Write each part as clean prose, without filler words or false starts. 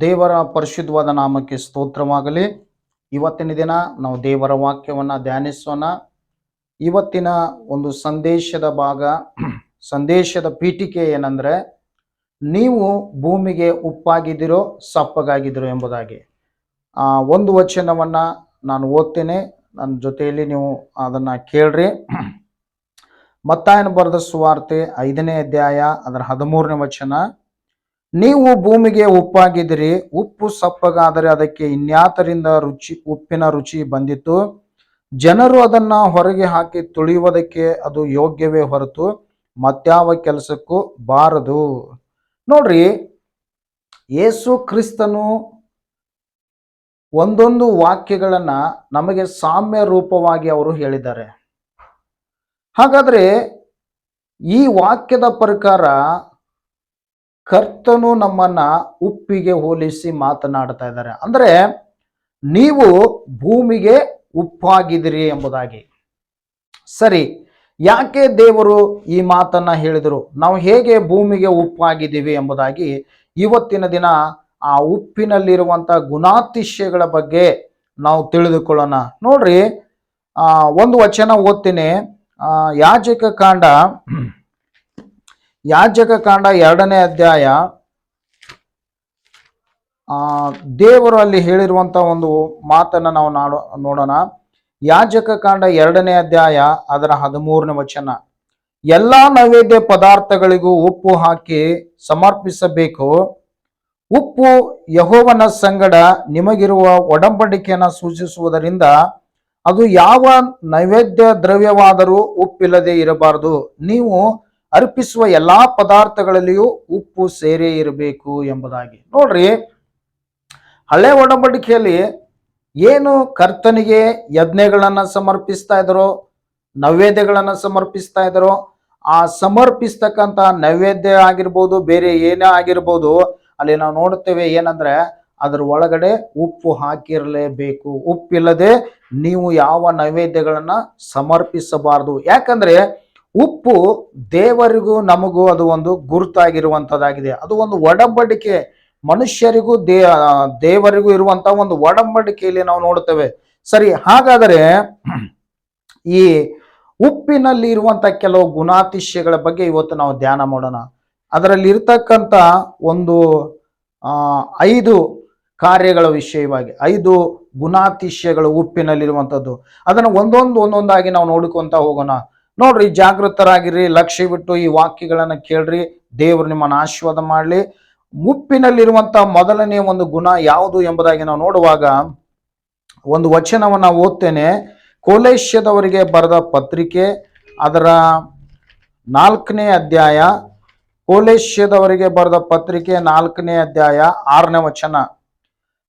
ದೇವರ ಪರಿಶುದ್ಧವಾದ ನಾಮಕ್ಕೆ ಸ್ತೋತ್ರವಾಗಲಿ. ಇವತ್ತಿನ ದಿನ ನಾವು ದೇವರ ವಾಕ್ಯವನ್ನು ಧ್ಯಾನಿಸೋಣ. ಇವತ್ತಿನ ಒಂದು ಸಂದೇಶದ ಭಾಗ, ಸಂದೇಶದ ಪೀಠಿಕೆ ಏನಂದರೆ, ನೀವು ಭೂಮಿಗೆ ಉಪ್ಪಾಗಿದ್ದೀರೋ ಸಪ್ಪಗಾಗಿದ್ದೀರೋ ಎಂಬುದಾಗಿ. ಒಂದು ವಚನವನ್ನು ನಾನು ಓದ್ತೇನೆ, ನನ್ನ ಜೊತೆಯಲ್ಲಿ ನೀವು ಅದನ್ನು ಕೇಳ್ರಿ. ಮತ್ತಾಯನ ಬರೆದ ಸುವಾರ್ತೆ 5ನೇ ಅಧ್ಯಾಯ ಅದರ 13ನೇ ವಚನ. ನೀವು ಭೂಮಿಗೆ ಉಪ್ಪಾಗಿದ್ದೀರಿ, ಉಪ್ಪು ಸಪ್ಪಗಾದರೆ ಅದಕ್ಕೆ ಇನ್ಯಾತರಿಂದ ಉಪ್ಪಿನ ರುಚಿ ಬಂದಿತು? ಜನರು ಅದನ್ನ ಹೊರಗೆ ಹಾಕಿ ತುಳಿಯುವುದಕ್ಕೆ ಅದು ಯೋಗ್ಯವೇ ಹೊರತು ಮತ್ಯಾವ ಕೆಲಸಕ್ಕೂ ಬಾರದು. ನೋಡ್ರಿ, ಯೇಸು ಕ್ರಿಸ್ತನು ಒಂದೊಂದು ವಾಕ್ಯಗಳನ್ನ ನಮಗೆ ಸಾಮ್ಯ ರೂಪವಾಗಿ ಅವರು ಹೇಳಿದ್ದಾರೆ. ಹಾಗಾದ್ರೆ ಈ ವಾಕ್ಯದ ಪ್ರಕಾರ ಕರ್ತನು ನಮ್ಮನ್ನ ಉಪ್ಪಿಗೆ ಹೋಲಿಸಿ ಮಾತನಾಡ್ತಾ ಇದ್ದಾರೆ. ಅಂದ್ರೆ ನೀವು ಭೂಮಿಗೆ ಉಪ್ಪಾಗಿದ್ದೀರಿ ಎಂಬುದಾಗಿ. ಸರಿ, ಯಾಕೆ ದೇವರು ಈ ಮಾತನ್ನ ಹೇಳಿದರು? ನಾವು ಹೇಗೆ ಭೂಮಿಗೆ ಉಪ್ಪಾಗಿದ್ದೀವಿ ಎಂಬುದಾಗಿ ಇವತ್ತಿನ ದಿನ ಆ ಉಪ್ಪಿನಲ್ಲಿರುವಂತ ಗುಣಾತಿಶಯಗಳ ಬಗ್ಗೆ ನಾವು ತಿಳಿದುಕೊಳ್ಳೋಣ. ನೋಡ್ರಿ, ಒಂದು ವಚನ ಓದ್ತೀನಿ. ಯಾಜಕ ಕಾಂಡ 2ನೇ ಅಧ್ಯಾಯ. ದೇವರು ಅಲ್ಲಿ ಹೇಳಿರುವಂತ ಒಂದು ಮಾತನ್ನ ನಾವು ನೋಡೋಣ. ಯಾಜಕ ಕಾಂಡ 2ನೇ ಅಧ್ಯಾಯ ಅದರ 13ನೇ ವಚನ. ಎಲ್ಲಾ ನೈವೇದ್ಯ ಪದಾರ್ಥಗಳಿಗೂ ಉಪ್ಪು ಹಾಕಿ ಸಮರ್ಪಿಸಬೇಕು. ಉಪ್ಪು ಯೆಹೋವನ ಸಂಗಡ ನಿಮಗಿರುವ ಒಡಂಬಡಿಕೆಯನ್ನು ಸೂಚಿಸುವುದರಿಂದ ಅದು ಯಾವ ನೈವೇದ್ಯ ದ್ರವ್ಯವಾದರೂ ಉಪ್ಪಿಲ್ಲದೆ ಇರಬಾರದು. ನೀವು ಅರ್ಪಿಸುವ ಎಲ್ಲಾ ಪದಾರ್ಥಗಳಲ್ಲಿಯೂ ಉಪ್ಪು ಸೇರೇ ಇರಬೇಕು ಎಂಬುದಾಗಿ. ನೋಡ್ರಿ, ಹಳೆ ಒಡಂಬಡಿಕೆಯಲ್ಲಿ ಏನು ಕರ್ತನಿಗೆ ಯಜ್ಞಗಳನ್ನ ಸಮರ್ಪಿಸ್ತಾ ಇದ್ರೋ, ನೈವೇದ್ಯಗಳನ್ನ ಸಮರ್ಪಿಸ್ತಾ ಇದ್ರೋ, ಆ ಸಮರ್ಪಿಸ್ತಕ್ಕಂಥ ನೈವೇದ್ಯ ಆಗಿರ್ಬೋದು, ಬೇರೆ ಏನೇ ಆಗಿರ್ಬೋದು, ಅಲ್ಲಿ ನಾವು ನೋಡುತ್ತೇವೆ ಏನಂದ್ರೆ ಅದ್ರ ಒಳಗಡೆ ಉಪ್ಪು ಹಾಕಿರಲೇಬೇಕು. ಉಪ್ಪಿಲ್ಲದೆ ನೀವು ಯಾವ ನೈವೇದ್ಯಗಳನ್ನ ಸಮರ್ಪಿಸಬಾರದು. ಯಾಕಂದ್ರೆ ಉಪ್ಪು ದೇವರಿಗೂ ನಮಗೂ ಅದು ಒಂದು ಗುರುತಾಗಿರುವಂತದ್ದಾಗಿದೆ. ಅದು ಒಂದು ಒಡಂಬಡಿಕೆ, ಮನುಷ್ಯರಿಗೂ ದೇವರಿಗೂ ಇರುವಂತ ಒಂದು ಒಡಂಬಡಿಕೆಯಲ್ಲಿ ನಾವು ನೋಡುತ್ತೇವೆ. ಸರಿ, ಹಾಗಾದರೆ ಈ ಉಪ್ಪಿನಲ್ಲಿ ಇರುವಂತ ಕೆಲವು ಗುಣಾತಿಶಯಗಳ ಬಗ್ಗೆ ಇವತ್ತು ನಾವು ಧ್ಯಾನ ಮಾಡೋಣ. ಅದರಲ್ಲಿ ಇರ್ತಕ್ಕಂಥ ಒಂದು 5 ಕಾರ್ಯಗಳ ವಿಷಯವಾಗಿ 5 ಗುಣಾತಿಶಯಗಳು ಉಪ್ಪಿನಲ್ಲಿರುವಂಥದ್ದು. ಅದನ್ನು ಒಂದೊಂದಾಗಿ ನಾವು ನೋಡ್ಕೊಂತ ಹೋಗೋಣ. ನೋಡ್ರಿ, ಜಾಗೃತರಾಗಿರ್ರಿ, ಲಕ್ಷ್ಯವಿಟ್ಟು ಈ ವಾಕ್ಯಗಳನ್ನ ಕೇಳ್ರಿ. ದೇವರು ನಿಮ್ಮನ್ನು ಆಶೀರ್ವಾದ ಮಾಡಲಿ. ಉಪ್ಪಿನಲ್ಲಿರುವಂತ ಮೊದಲನೇ ಒಂದು ಗುಣ ಯಾವುದು ಎಂಬುದಾಗಿ ನಾವು ನೋಡುವಾಗ ಒಂದು ವಚನವನ್ನ ಓದ್ತೇನೆ. ಕೊಲೋಸ್ಯದವರಿಗೆ ಬರೆದ ಪತ್ರಿಕೆ ಅದರ 4ನೇ ಅಧ್ಯಾಯ. ಕೊಲೋಸ್ಯದವರಿಗೆ ಬರೆದ ಪತ್ರಿಕೆ 4ನೇ ಅಧ್ಯಾಯ 6ನೇ ವಚನ.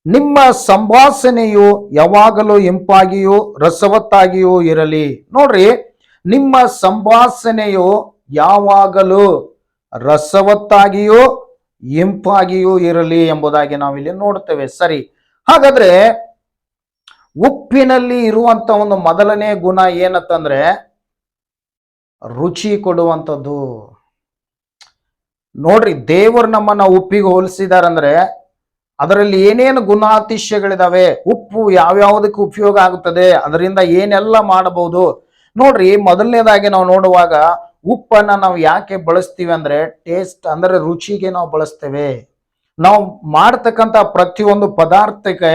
ನಿಮ್ಮ ಸಂಭಾಷಣೆಯು ಯಾವಾಗಲೂ ಇಂಪಾಗಿಯೂ ರಸವತ್ತಾಗಿಯೂ ಇರಲಿ. ನೋಡ್ರಿ, ನಿಮ್ಮ ಸಂಭಾಷಣೆಯು ಯಾವಾಗಲೂ ರಸವತ್ತಾಗಿಯೂ ಇಂಪಾಗಿಯೂ ಇರಲಿ ಎಂಬುದಾಗಿ ನಾವಿಲ್ಲಿ ನೋಡ್ತೇವೆ. ಸರಿ, ಹಾಗಾದ್ರೆ ಉಪ್ಪಿನಲ್ಲಿ ಇರುವಂತ ಒಂದು ಮೊದಲನೇ ಗುಣ ಏನಂತಂದ್ರೆ ರುಚಿ ಕೊಡುವಂಥದ್ದು. ನೋಡ್ರಿ, ದೇವರು ನಮ್ಮನ್ನ ಉಪ್ಪಿಗೆ ಹೋಲಿಸಿದಾರಂದ್ರೆ ಅದರಲ್ಲಿ ಏನೇನು ಗುಣಾತಿಶಯಗಳಿದಾವೆ, ಉಪ್ಪು ಯಾವ್ಯಾವುದಕ್ಕೆ ಉಪಯೋಗ ಆಗುತ್ತದೆ, ಅದರಿಂದ ಏನೆಲ್ಲ ಮಾಡಬಹುದು. ನೋಡ್ರಿ, ಮೊದಲನೇದಾಗಿ ನಾವು ನೋಡುವಾಗ ಉಪ್ಪನ್ನ ನಾವು ಯಾಕೆ ಬಳಸ್ತೀವಿ ಅಂದ್ರೆ ಟೇಸ್ಟ್, ಅಂದ್ರೆ ರುಚಿಗೆ ನಾವು ಬಳಸ್ತೇವೆ. ನಾವು ಮಾಡ್ತಕ್ಕಂಥ ಪ್ರತಿಯೊಂದು ಪದಾರ್ಥಕ್ಕೆ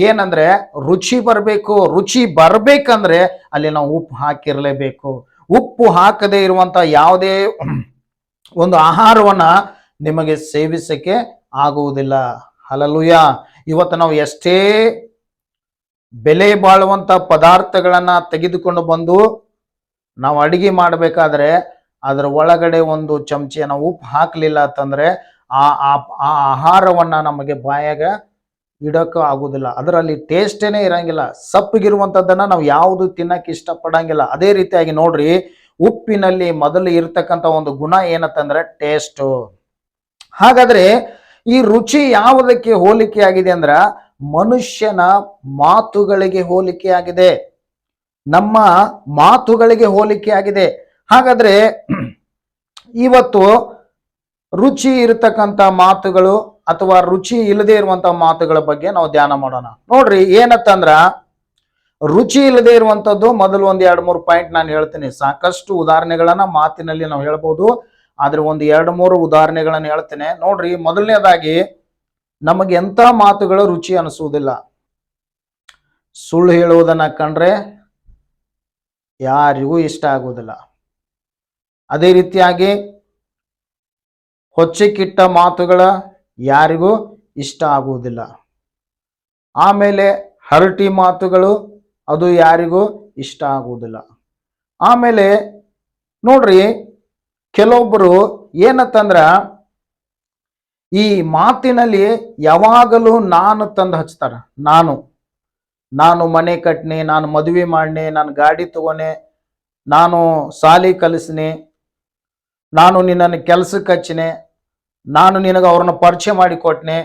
ಏನಂದ್ರೆ ರುಚಿ ಬರಬೇಕು. ರುಚಿ ಬರ್ಬೇಕಂದ್ರೆ ಅಲ್ಲಿ ನಾವು ಉಪ್ಪು ಹಾಕಿರ್ಲೇಬೇಕು. ಉಪ್ಪು ಹಾಕದೇ ಇರುವಂತ ಯಾವುದೇ ಒಂದು ಆಹಾರವನ್ನ ನಿಮಗೆ ಸೇವಿಸಕ್ಕೆ ಆಗುವುದಿಲ್ಲ. ಹಲ್ಲೆಲೂಯಾ. ಇವತ್ತು ನಾವು ಎಷ್ಟೇ ಬೆಲೆ ಬಾಳುವಂತ ಪದಾರ್ಥಗಳನ್ನ ತೆಗೆದುಕೊಂಡು ಬಂದು ನಾವು ಅಡಿಗೆ ಮಾಡಬೇಕಾದ್ರೆ ಅದರ ಒಳಗಡೆ ಒಂದು ಚಮಚೆ ನಾವು ಉಪ್ಪು ಹಾಕಲಿಲ್ಲ ಅಂತಂದ್ರೆ ಆ ಆಹಾರವನ್ನ ನಮಗೆ ಬಾಯಾಗ ಇಡೋಕೆ ಆಗುದಿಲ್ಲ. ಅದರಲ್ಲಿ ಟೇಸ್ಟೇನೆ ಇರಂಗಿಲ್ಲ. ಸಪ್ಪಗಿರುವಂಥದ್ದನ್ನ ನಾವು ಯಾವುದು ತಿನ್ನಕ್ಕೆ ಇಷ್ಟಪಡಂಗಿಲ್ಲ. ಅದೇ ರೀತಿಯಾಗಿ ನೋಡ್ರಿ, ಉಪ್ಪಿನಲ್ಲಿ ಮೊದಲು ಇರ್ತಕ್ಕಂಥ ಒಂದು ಗುಣ ಏನಂತಂದ್ರೆ ಟೇಸ್ಟು. ಹಾಗಾದ್ರೆ ಈ ರುಚಿ ಯಾವುದಕ್ಕೆ ಹೋಲಿಕೆ ಆಗಿದೆ ಅಂದ್ರ ಮನುಷ್ಯನ ಮಾತುಗಳಿಗೆ ಹೋಲಿಕೆ ಆಗಿದೆ. ನಮ್ಮ ಮಾತುಗಳಿಗೆ ಹೋಲಿಕೆ ಆಗಿದೆ. ಹಾಗಾದ್ರೆ ಇವತ್ತು ರುಚಿ ಇರತಕ್ಕಂಥ ಮಾತುಗಳು ಅಥವಾ ರುಚಿ ಇಲ್ಲದೆ ಇರುವಂತ ಮಾತುಗಳ ಬಗ್ಗೆ ನಾವು ಧ್ಯಾನ ಮಾಡೋಣ. ನೋಡ್ರಿ ಏನತ್ತಂದ್ರ ರುಚಿ ಇಲ್ಲದೆ ಇರುವಂತದ್ದು ಮೊದಲು ಒಂದ್ 2-3 ಪಾಯಿಂಟ್ ನಾನು ಹೇಳ್ತೀನಿ. ಸಾಕಷ್ಟು ಉದಾಹರಣೆಗಳನ್ನ ಮಾತಿನಲ್ಲಿ ನಾವು ಹೇಳ್ಬೋದು, ಆದ್ರೆ ಒಂದು 2-3 ಉದಾಹರಣೆಗಳನ್ನ ಹೇಳ್ತೇನೆ. ನೋಡ್ರಿ, ಮೊದಲನೇದಾಗಿ ನಮಗೆ ಎಂತ ಮಾತುಗಳು ರುಚಿ ಅನಿಸುವುದಿಲ್ಲ. ಸುಳ್ಳು ಹೇಳುವುದನ್ನ ಕಂಡ್ರೆ ಯಾರಿಗೂ ಇಷ್ಟ ಆಗುವುದಿಲ್ಲ. ಅದೇ ರೀತಿಯಾಗಿ ಹೊಚ್ಚಿಕ್ಕಿಟ್ಟ ಮಾತುಗಳ ಯಾರಿಗೂ ಇಷ್ಟ ಆಗುವುದಿಲ್ಲ. ಆಮೇಲೆ ಹರಟಿ ಮಾತುಗಳು ಅದು ಯಾರಿಗೂ ಇಷ್ಟ ಆಗುವುದಿಲ್ಲ. ಆಮೇಲೆ ನೋಡ್ರಿ, ಕೆಲವೊಬ್ಬರು ಏನತ್ತಂದ್ರ ಈ ಮಾತಿನಲ್ಲಿ ಯಾವಾಗಲೂ ನಾನು ತಂದು ಹಚ್ತಾರ. ನಾನು ಮನೆ ಕಟ್ನೆ, ನಾನು ಮದುವೆ ಮಾಡ್ನೆ, ನಾನು ಗಾಡಿ ತಗೋನೆ, ನಾನು ಸಾಲಿ ಕಲಿಸ್ನೆ, ನಾನು ನಿನ್ನನ್ನು ಕೆಲ್ಸಕ್ಕೆ ಹಚ್ಚಿನೆ, ನಾನು ನಿನಗೆ ಅವ್ರನ್ನ ಪರಿಚಯ ಮಾಡಿಕೊಟ್ನೆ,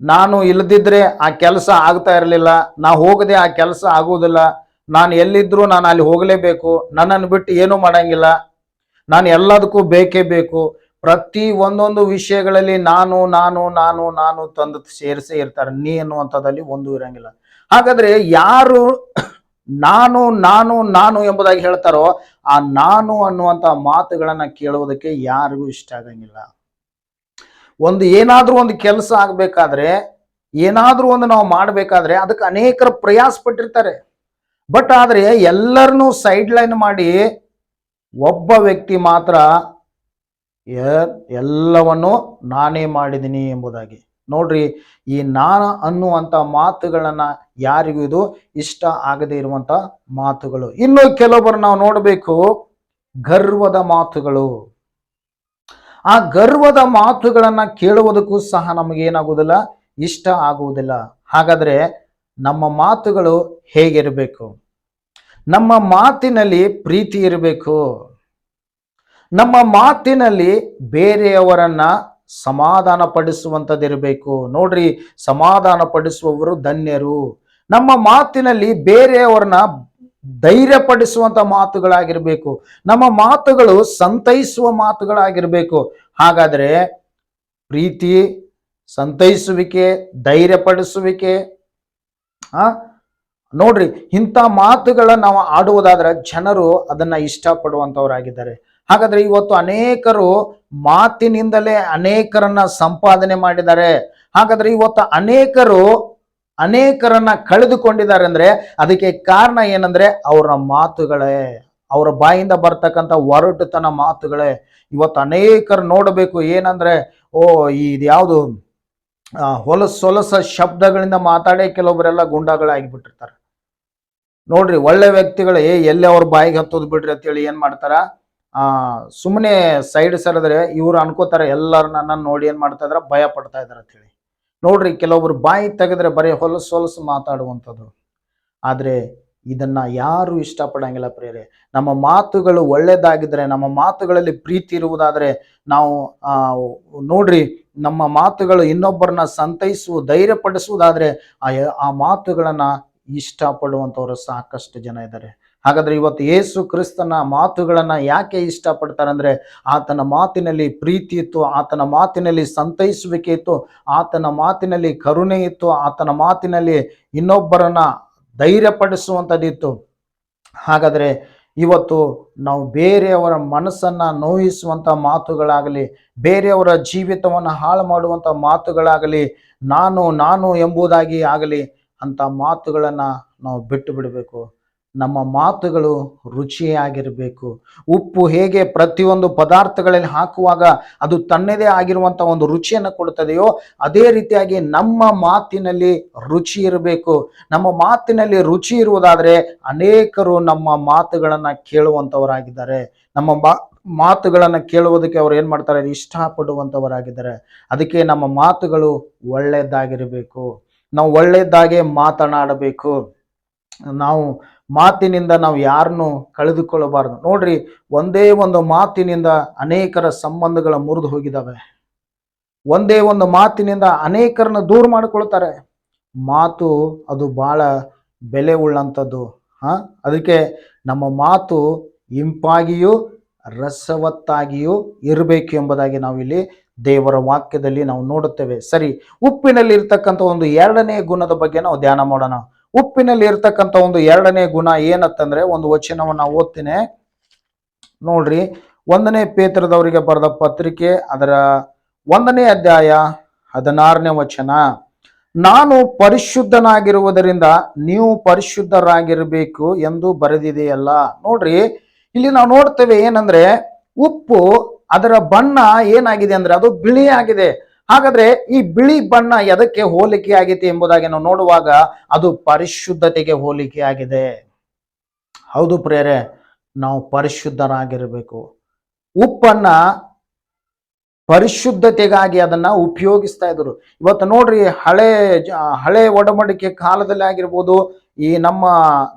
ನಾನು ಇಲ್ಲದಿದ್ರೆ ಆ ಕೆಲಸ ಆಗ್ತಾ ಇರಲಿಲ್ಲ, ನಾ ಹೋಗದೆ ಆ ಕೆಲಸ ಆಗುವುದಿಲ್ಲ, ನಾನು ಎಲ್ಲಿದ್ರು ನಾನು ಅಲ್ಲಿ ಹೋಗಲೇಬೇಕು, ನನ್ನನ್ನು ಬಿಟ್ಟು ಏನೂ ಮಾಡಂಗಿಲ್ಲ, ನಾನು ಎಲ್ಲದಕ್ಕೂ ಬೇಕೇ ಬೇಕು. ಪ್ರತಿ ಒಂದೊಂದು ವಿಷಯಗಳಲ್ಲಿ ನಾನು ನಾನು ನಾನು ನಾನು ತಂದು ಸೇರಿಸೇ ಇರ್ತಾರೆ. ನೀ ಅನ್ನುವಂಥದ್ದಲ್ಲಿ ಒಂದು ಇರಂಗಿಲ್ಲ. ಹಾಗಾದ್ರೆ ಯಾರು ನಾನು ನಾನು ನಾನು ಎಂಬುದಾಗಿ ಹೇಳ್ತಾರೋ ಆ ನಾನು ಅನ್ನುವಂಥ ಮಾತುಗಳನ್ನ ಕೇಳುವುದಕ್ಕೆ ಯಾರಿಗೂ ಇಷ್ಟ ಆಗಂಗಿಲ್ಲ. ಏನಾದ್ರೂ ಒಂದು ಕೆಲಸ ಆಗ್ಬೇಕಾದ್ರೆ, ಏನಾದ್ರೂ ಒಂದು ನಾವು ಮಾಡ್ಬೇಕಾದ್ರೆ ಅದಕ್ಕೆ ಅನೇಕರು ಪ್ರಯಾಸ ಪಟ್ಟಿರ್ತಾರೆ. ಬಟ್ ಆದ್ರೆ ಎಲ್ಲರನ್ನೂ ಸೈಡ್ ಲೈನ್ ಮಾಡಿ ಒಬ್ಬ ವ್ಯಕ್ತಿ ಮಾತ್ರ ಎಲ್ಲವನ್ನು ನಾನೇ ಮಾಡಿದ್ದೀನಿ ಎಂಬುದಾಗಿ. ನೋಡ್ರಿ, ಈ ನಾನು ಅನ್ನುವಂಥ ಮಾತುಗಳನ್ನ ಯಾರಿಗೂ ಇದು ಇಷ್ಟ ಆಗದೆ ಇರುವಂತ ಮಾತುಗಳು. ಇನ್ನು ಕೆಲವೊಬ್ಬರು ನಾವು ನೋಡಬೇಕು, ಗರ್ವದ ಮಾತುಗಳು. ಆ ಗರ್ವದ ಮಾತುಗಳನ್ನ ಕೇಳುವುದಕ್ಕೂ ಸಹ ನಮಗೇನಾಗುವುದಿಲ್ಲ, ಇಷ್ಟ ಆಗುವುದಿಲ್ಲ. ಹಾಗಾದ್ರೆ ನಮ್ಮ ಮಾತುಗಳು ಹೇಗಿರಬೇಕು? ನಮ್ಮ ಮಾತಿನಲ್ಲಿ ಪ್ರೀತಿ ಇರಬೇಕು. ನಮ್ಮ ಮಾತಿನಲ್ಲಿ ಬೇರೆಯವರನ್ನ ಸಮಾಧಾನ ಪಡಿಸುವಂಥದ್ದಿರಬೇಕು. ನೋಡ್ರಿ, ಸಮಾಧಾನ ಪಡಿಸುವವರು ಧನ್ಯರು. ನಮ್ಮ ಮಾತಿನಲ್ಲಿ ಬೇರೆಯವರನ್ನ ಧೈರ್ಯ ಪಡಿಸುವಂತ ಮಾತುಗಳಾಗಿರ್ಬೇಕು. ನಮ್ಮ ಮಾತುಗಳು ಸಂತೈಸುವ ಮಾತುಗಳಾಗಿರ್ಬೇಕು. ಹಾಗಾದ್ರೆ ಪ್ರೀತಿ, ಸಂತೈಸುವಿಕೆ, ಧೈರ್ಯ ಪಡಿಸುವಿಕೆ, ನೋಡ್ರಿ, ಇಂಥ ಮಾತುಗಳನ್ನ ನಾವು ಆಡುವುದಾದ್ರೆ ಜನರು ಅದನ್ನ ಇಷ್ಟಪಡುವಂತವರಾಗಿದ್ದಾರೆ. ಹಾಗಾದ್ರೆ ಇವತ್ತು ಅನೇಕರು ಮಾತಿನಿಂದಲೇ ಅನೇಕರನ್ನ ಸಂಪಾದನೆ ಮಾಡಿದ್ದಾರೆ. ಹಾಗಾದ್ರೆ ಇವತ್ತು ಅನೇಕರನ್ನ ಕಳೆದುಕೊಂಡಿದ್ದಾರೆ ಅಂದ್ರೆ ಅದಕ್ಕೆ ಕಾರಣ ಏನಂದ್ರೆ ಅವರ ಮಾತುಗಳೇ, ಅವರ ಬಾಯಿಂದ ಬರ್ತಕ್ಕಂಥ ಒರಟುತನ ಮಾತುಗಳೇ. ಇವತ್ತು ಅನೇಕರು ನೋಡಬೇಕು ಏನಂದ್ರೆ, ಇದ್ಯಾವುದು ಹೊಲಸ ಶಬ್ದಗಳಿಂದ ಮಾತಾಡೇ ಕೆಲವೊಬ್ಬರೆಲ್ಲ ಗುಂಡಾಗಳಾಗಿಬಿಟ್ಟಿರ್ತಾರೆ. ನೋಡ್ರಿ, ಒಳ್ಳೆ ವ್ಯಕ್ತಿಗಳು ಎಲ್ಲೇ ಅವ್ರ ಬಾಯಿಗೆ ಹತ್ತೋದು ಬಿಡ್ರಿ ಅಂತೇಳಿ ಏನ್ ಮಾಡ್ತಾರ, ಸುಮ್ಮನೆ ಸೈಡ್ ಸರಿದ್ರೆ ಇವ್ರು ಅನ್ಕೋತಾರೆ ಎಲ್ಲರೂ ನನ್ನನ್ನು ನೋಡಿ ಏನ್ ಮಾಡ್ತಾ ಇದಾರೆ, ಭಯ ಪಡ್ತಾ ಇದಾರೆ ಅಂತ ಹೇಳಿ. ನೋಡ್ರಿ, ಕೆಲವೊಬ್ರು ಬಾಯಿ ತೆಗೆದ್ರೆ ಬರೀ ಹೊಲಸು ಮಾತಾಡುವಂಥದ್ದು. ಆದ್ರೆ ಇದನ್ನ ಯಾರು ಇಷ್ಟಪಡಂಗಿಲ್ಲ ಪ್ರಿಯರೇ. ನಮ್ಮ ಮಾತುಗಳು ಒಳ್ಳೇದಾಗಿದ್ರೆ, ನಮ್ಮ ಮಾತುಗಳಲ್ಲಿ ಪ್ರೀತಿ ಇರುವುದಾದ್ರೆ, ನಾವು ನೋಡ್ರಿ, ನಮ್ಮ ಮಾತುಗಳು ಇನ್ನೊಬ್ಬರನ್ನ ಧೈರ್ಯ ಪಡಿಸುವುದಾದ್ರೆ ಆ ಮಾತುಗಳನ್ನ ಇಷ್ಟಪಡುವಂಥವ್ರು ಸಾಕಷ್ಟು ಜನ ಇದ್ದಾರೆ. ಹಾಗಾದ್ರೆ ಇವತ್ತು ಯೇಸು ಕ್ರಿಸ್ತನ ಮಾತುಗಳನ್ನ ಯಾಕೆ ಇಷ್ಟಪಡ್ತಾರೆ ಅಂದ್ರೆ, ಆತನ ಮಾತಿನಲ್ಲಿ ಪ್ರೀತಿ ಇತ್ತು, ಆತನ ಮಾತಿನಲ್ಲಿ ಸಂತೈಸುವಿಕೆ ಇತ್ತು, ಆತನ ಮಾತಿನಲ್ಲಿ ಕರುಣೆ ಇತ್ತು, ಆತನ ಮಾತಿನಲ್ಲಿ ಇನ್ನೊಬ್ಬರನ್ನ ಧೈರ್ಯ ಪಡಿಸುವಂಥದ್ದಿತ್ತು. ಹಾಗಾದ್ರೆ ಇವತ್ತು ನಾವು ಬೇರೆಯವರ ಮನಸ್ಸನ್ನ ನೋಯಿಸುವಂತ ಮಾತುಗಳಾಗಲಿ, ಬೇರೆಯವರ ಜೀವಿತವನ್ನು ಹಾಳು ಮಾಡುವಂತ ಮಾತುಗಳಾಗಲಿ, ನಾನು ಎಂಬುದಾಗಿ ಆಗಲಿ, ಅಂತ ಮಾತುಗಳನ್ನ ನಾವು ಬಿಟ್ಟು ಬಿಡಬೇಕು. ನಮ್ಮ ಮಾತುಗಳು ರುಚಿಯಾಗಿರಬೇಕು. ಉಪ್ಪು ಹೇಗೆ ಪ್ರತಿಯೊಂದು ಪದಾರ್ಥಗಳಲ್ಲಿ ಹಾಕುವಾಗ ಅದು ತನ್ನದೇ ಆಗಿರುವಂತ ಒಂದು ರುಚಿಯನ್ನು ಕೊಡುತ್ತದೆಯೋ, ಅದೇ ರೀತಿಯಾಗಿ ನಮ್ಮ ಮಾತಿನಲ್ಲಿ ರುಚಿ ಇರಬೇಕು. ನಮ್ಮ ಮಾತಿನಲ್ಲಿ ರುಚಿ ಇರುವುದಾದ್ರೆ ಅನೇಕರು ನಮ್ಮ ಮಾತುಗಳನ್ನ ಕೇಳುವಂತವರಾಗಿದ್ದಾರೆ. ನಮ್ಮ ಮಾತುಗಳನ್ನ ಕೇಳುವುದಕ್ಕೆ ಅವ್ರು ಏನ್ ಮಾಡ್ತಾರೆ, ಇಷ್ಟಪಡುವಂತವರಾಗಿದ್ದಾರೆ. ಅದಕ್ಕೆ ನಮ್ಮ ಮಾತುಗಳು ಒಳ್ಳೆಯದಾಗಿರಬೇಕು. ನಾವು ಒಳ್ಳೆಯದಾಗೆ ಮಾತನಾಡಬೇಕು. ನಾವು ಮಾತಿನಿಂದ ನಾವು ಯಾರನ್ನು ಕಳೆದುಕೊಳ್ಳಬಾರದು. ನೋಡ್ರಿ, ಒಂದೇ ಒಂದು ಮಾತಿನಿಂದ ಅನೇಕರ ಸಂಬಂಧಗಳ ಮುರಿದು ಹೋಗಿದ್ದಾವೆ. ಒಂದೇ ಒಂದು ಮಾತಿನಿಂದ ಅನೇಕರನ್ನ ದೂರ ಮಾಡಿಕೊಳ್ತಾರೆ. ಮಾತು ಅದು ಬಹಳ ಬೆಲೆ ಉಳ್ಳಂಥದ್ದು. ಅದಕ್ಕೆ ನಮ್ಮ ಮಾತು ಇಂಪಾಗಿಯೂ ರಸವತ್ತಾಗಿಯೂ ಇರಬೇಕು ಎಂಬುದಾಗಿ ನಾವು ಇಲ್ಲಿ ದೇವರ ವಾಕ್ಯದಲ್ಲಿ ನಾವು ನೋಡುತ್ತೇವೆ. ಸರಿ, ಉಪ್ಪಿನಲ್ಲಿ ಇರ್ತಕ್ಕಂಥ ಒಂದು ಎರಡನೇ ಗುಣದ ಬಗ್ಗೆ ನಾವು ಧ್ಯಾನ ಮಾಡೋಣ. ಉಪ್ಪಿನಲ್ಲಿ ಇರ್ತಕ್ಕಂಥ ಒಂದು ಎರಡನೇ ಗುಣ ಏನತ್ತಂದ್ರೆ, ಒಂದು ವಚನವನ್ನು ಓದ್ತೀನಿ ನೋಡ್ರಿ. 1ನೇ ಪೇತ್ರದವರಿಗೆ ಬರೆದ ಪತ್ರಿಕೆ ಅದರ 1ನೇ ಅಧ್ಯಾಯ 16ನೇ ವಚನ. ನಾನು ಪರಿಶುದ್ಧನಾಗಿರುವುದರಿಂದ ನೀವು ಪರಿಶುದ್ಧರಾಗಿರಬೇಕು ಎಂದು ಬರೆದಿದೆಯಲ್ಲ. ನೋಡ್ರಿ, ಇಲ್ಲಿ ನಾವು ನೋಡ್ತೇವೆ ಏನಂದ್ರೆ, ಉಪ್ಪು ಅದರ ಬಣ್ಣ ಏನಾಗಿದೆ ಅಂದ್ರೆ ಅದು ಬಿಳಿ ಆಗಿದೆ. ಹಾಗಾದ್ರೆ ಈ ಬಿಳಿ ಬಣ್ಣ ಎದಕ್ಕೆ ಹೋಲಿಕೆ ಆಗಿದೆ ಎಂಬುದಾಗಿ ನಾವು ನೋಡುವಾಗ ಅದು ಪರಿಶುದ್ಧತೆಗೆ ಹೋಲಿಕೆ ಆಗಿದೆ. ಹೌದು ಪ್ರಿಯರೇ, ನಾವು ಪರಿಶುದ್ಧರಾಗಿರಬೇಕು. ಉಪ್ಪನ್ನ ಪರಿಶುದ್ಧತೆಗಾಗಿ ಅದನ್ನ ಉಪಯೋಗಿಸ್ತಾ ಇದ್ರು. ಇವತ್ತು ನೋಡ್ರಿ, ಹಳೆ ಒಡಂಬಡಿಕೆ ಕಾಲದಲ್ಲಿ ಆಗಿರ್ಬೋದು, ಈ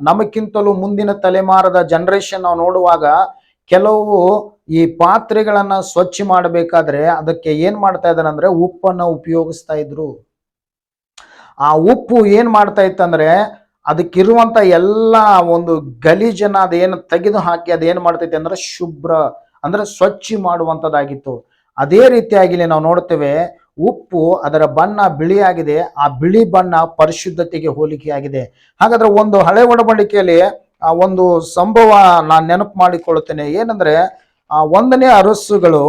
ನಮಕ್ಕಿಂತಲೂ ಮುಂದಿನ ತಲೆಮಾರದ ಜನರೇಷನ್ ನಾವು ನೋಡುವಾಗ ಕೆಲವು ಈ ಪಾತ್ರೆಗಳನ್ನ ಸ್ವಚ್ಛ ಮಾಡಬೇಕಾದ್ರೆ ಅದಕ್ಕೆ ಏನ್ ಮಾಡ್ತಾ ಇದ್ದಾರೆ ಅಂದ್ರೆ ಉಪ್ಪನ್ನ ಉಪಯೋಗಿಸ್ತಾ ಇದ್ರು. ಆ ಉಪ್ಪು ಏನ್ ಮಾಡ್ತಾ ಇತ್ತಂದ್ರೆ ಅದಕ್ಕಿರುವಂತ ಎಲ್ಲ ಒಂದು ಗಲೀಜನ್ನ ಅದೇನು ತೆಗೆದು ಹಾಕಿ ಅದೇನ್ ಮಾಡ್ತೈತೆ ಅಂದ್ರೆ ಶುಭ್ರ ಅಂದ್ರೆ ಸ್ವಚ್ಛ ಮಾಡುವಂತದ್ದಾಗಿತ್ತು. ಅದೇ ರೀತಿಯಾಗಿ ನಾವು ನೋಡ್ತೇವೆ, ಉಪ್ಪು ಅದರ ಬಣ್ಣ ಬಿಳಿಯಾಗಿದೆ. ಆ ಬಿಳಿ ಬಣ್ಣ ಪರಿಶುದ್ಧತೆಗೆ ಹೋಲಿಕೆಯಾಗಿದೆ. ಹಾಗಾದ್ರೆ ಒಂದು ಹಳೆ ಒಡಂಬಡಿಕೆಯಲ್ಲಿ ಒಂದು ಸಂಭವ ನಾನು ನೆನಪು ಮಾಡಿಕೊಳ್ಳುತ್ತೇನೆ. ಏನಂದ್ರೆ 2ನೇ ಅರಸುಗಳು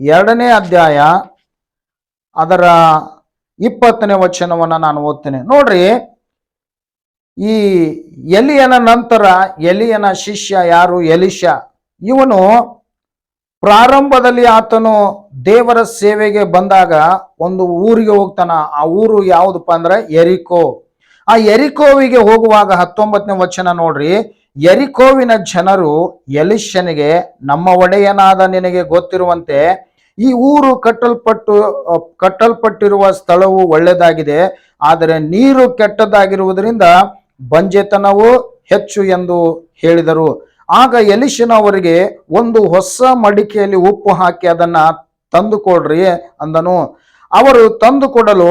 2ನೇ ಅಧ್ಯಾಯ ಅದರ 20ನೇ ವಚನವನ್ನ ನಾನು ಓದ್ತೇನೆ ನೋಡ್ರಿ. ಈ ಎಲಿಯನ ನಂತರ ಎಲಿಯನ ಶಿಷ್ಯ ಯಾರು? ಎಲಿಷಾ. ಇವನು ಪ್ರಾರಂಭದಲ್ಲಿ ಆತನು ದೇವರ ಸೇವೆಗೆ ಬಂದಾಗ ಒಂದು ಊರಿಗೆ ಹೋಗ್ತಾನ. ಆ ಊರು ಯಾವುದಪ್ಪ ಅಂದ್ರೆ ಯೆರಿಕೋ. ಆ ಯೆರಿಕೋವಿಗೆ ಹೋಗುವಾಗ 19ನೇ ವಚನ ನೋಡ್ರಿ. ಯೆರಿಕೋವಿನ ಜನರು ಎಲಿಷನಿಗೆ, ನಮ್ಮ ಒಡೆಯನಾದ ನಿನಗೆ ಗೊತ್ತಿರುವಂತೆ ಈ ಊರು ಕಟ್ಟಲ್ಪಟ್ಟಿರುವ ಸ್ಥಳವು ಒಳ್ಳೆಯದಾಗಿದೆ, ಆದರೆ ನೀರು ಕೆಟ್ಟದಾಗಿರುವುದರಿಂದ ಬಂಜೆತನವು ಹೆಚ್ಚು ಎಂದು ಹೇಳಿದರು. ಆಗ ಎಲಿಷನವರಿಗೆ ಒಂದು ಹೊಸ ಮಡಿಕೆಯಲ್ಲಿ ಉಪ್ಪು ಹಾಕಿ ಅದನ್ನ ತಂದುಕೊಡ್ರಿ ಅಂದನು. ಅವರು ತಂದುಕೊಡಲು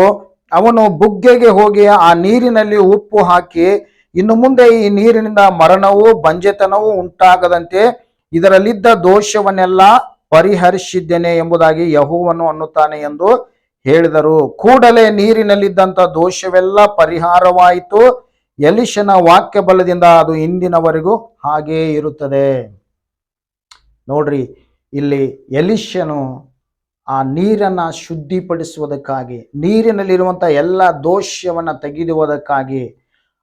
ಅವನು ಬುಗ್ಗೆಗೆ ಹೋಗಿ ಆ ನೀರಿನಲ್ಲಿ ಉಪ್ಪು ಹಾಕಿ, ಇನ್ನು ಮುಂದೆ ಈ ನೀರಿನಿಂದ ಮರಣವೂ ಬಂಜೆತನವೂ ಉಂಟಾಗದಂತೆ ಇದರಲ್ಲಿದ್ದ ದೋಷವನ್ನೆಲ್ಲ ಪರಿಹರಿಸಿದ್ದೇನೆ ಎಂಬುದಾಗಿ ಯೆಹೋವನು ಅನ್ನುತ್ತಾನೆ ಎಂದು ಹೇಳಿದರು. ಕೂಡಲೇ ನೀರಿನಲ್ಲಿದ್ದಂಥ ದೋಷವೆಲ್ಲ ಪರಿಹಾರವಾಯಿತು. ಎಲಿಷನ ವಾಕ್ಯ ಬಲದಿಂದ ಅದು ಇಂದಿನವರೆಗೂ ಹಾಗೇ ಇರುತ್ತದೆ. ನೋಡ್ರಿ, ಇಲ್ಲಿ ಎಲಿಷನು ಆ ನೀರನ್ನ ಶುದ್ಧಿಪಡಿಸುವುದಕ್ಕಾಗಿ, ನೀರಿನಲ್ಲಿರುವಂತ ಎಲ್ಲ ದೋಷವನ್ನ ತೆಗೆದುವುದಕ್ಕಾಗಿ,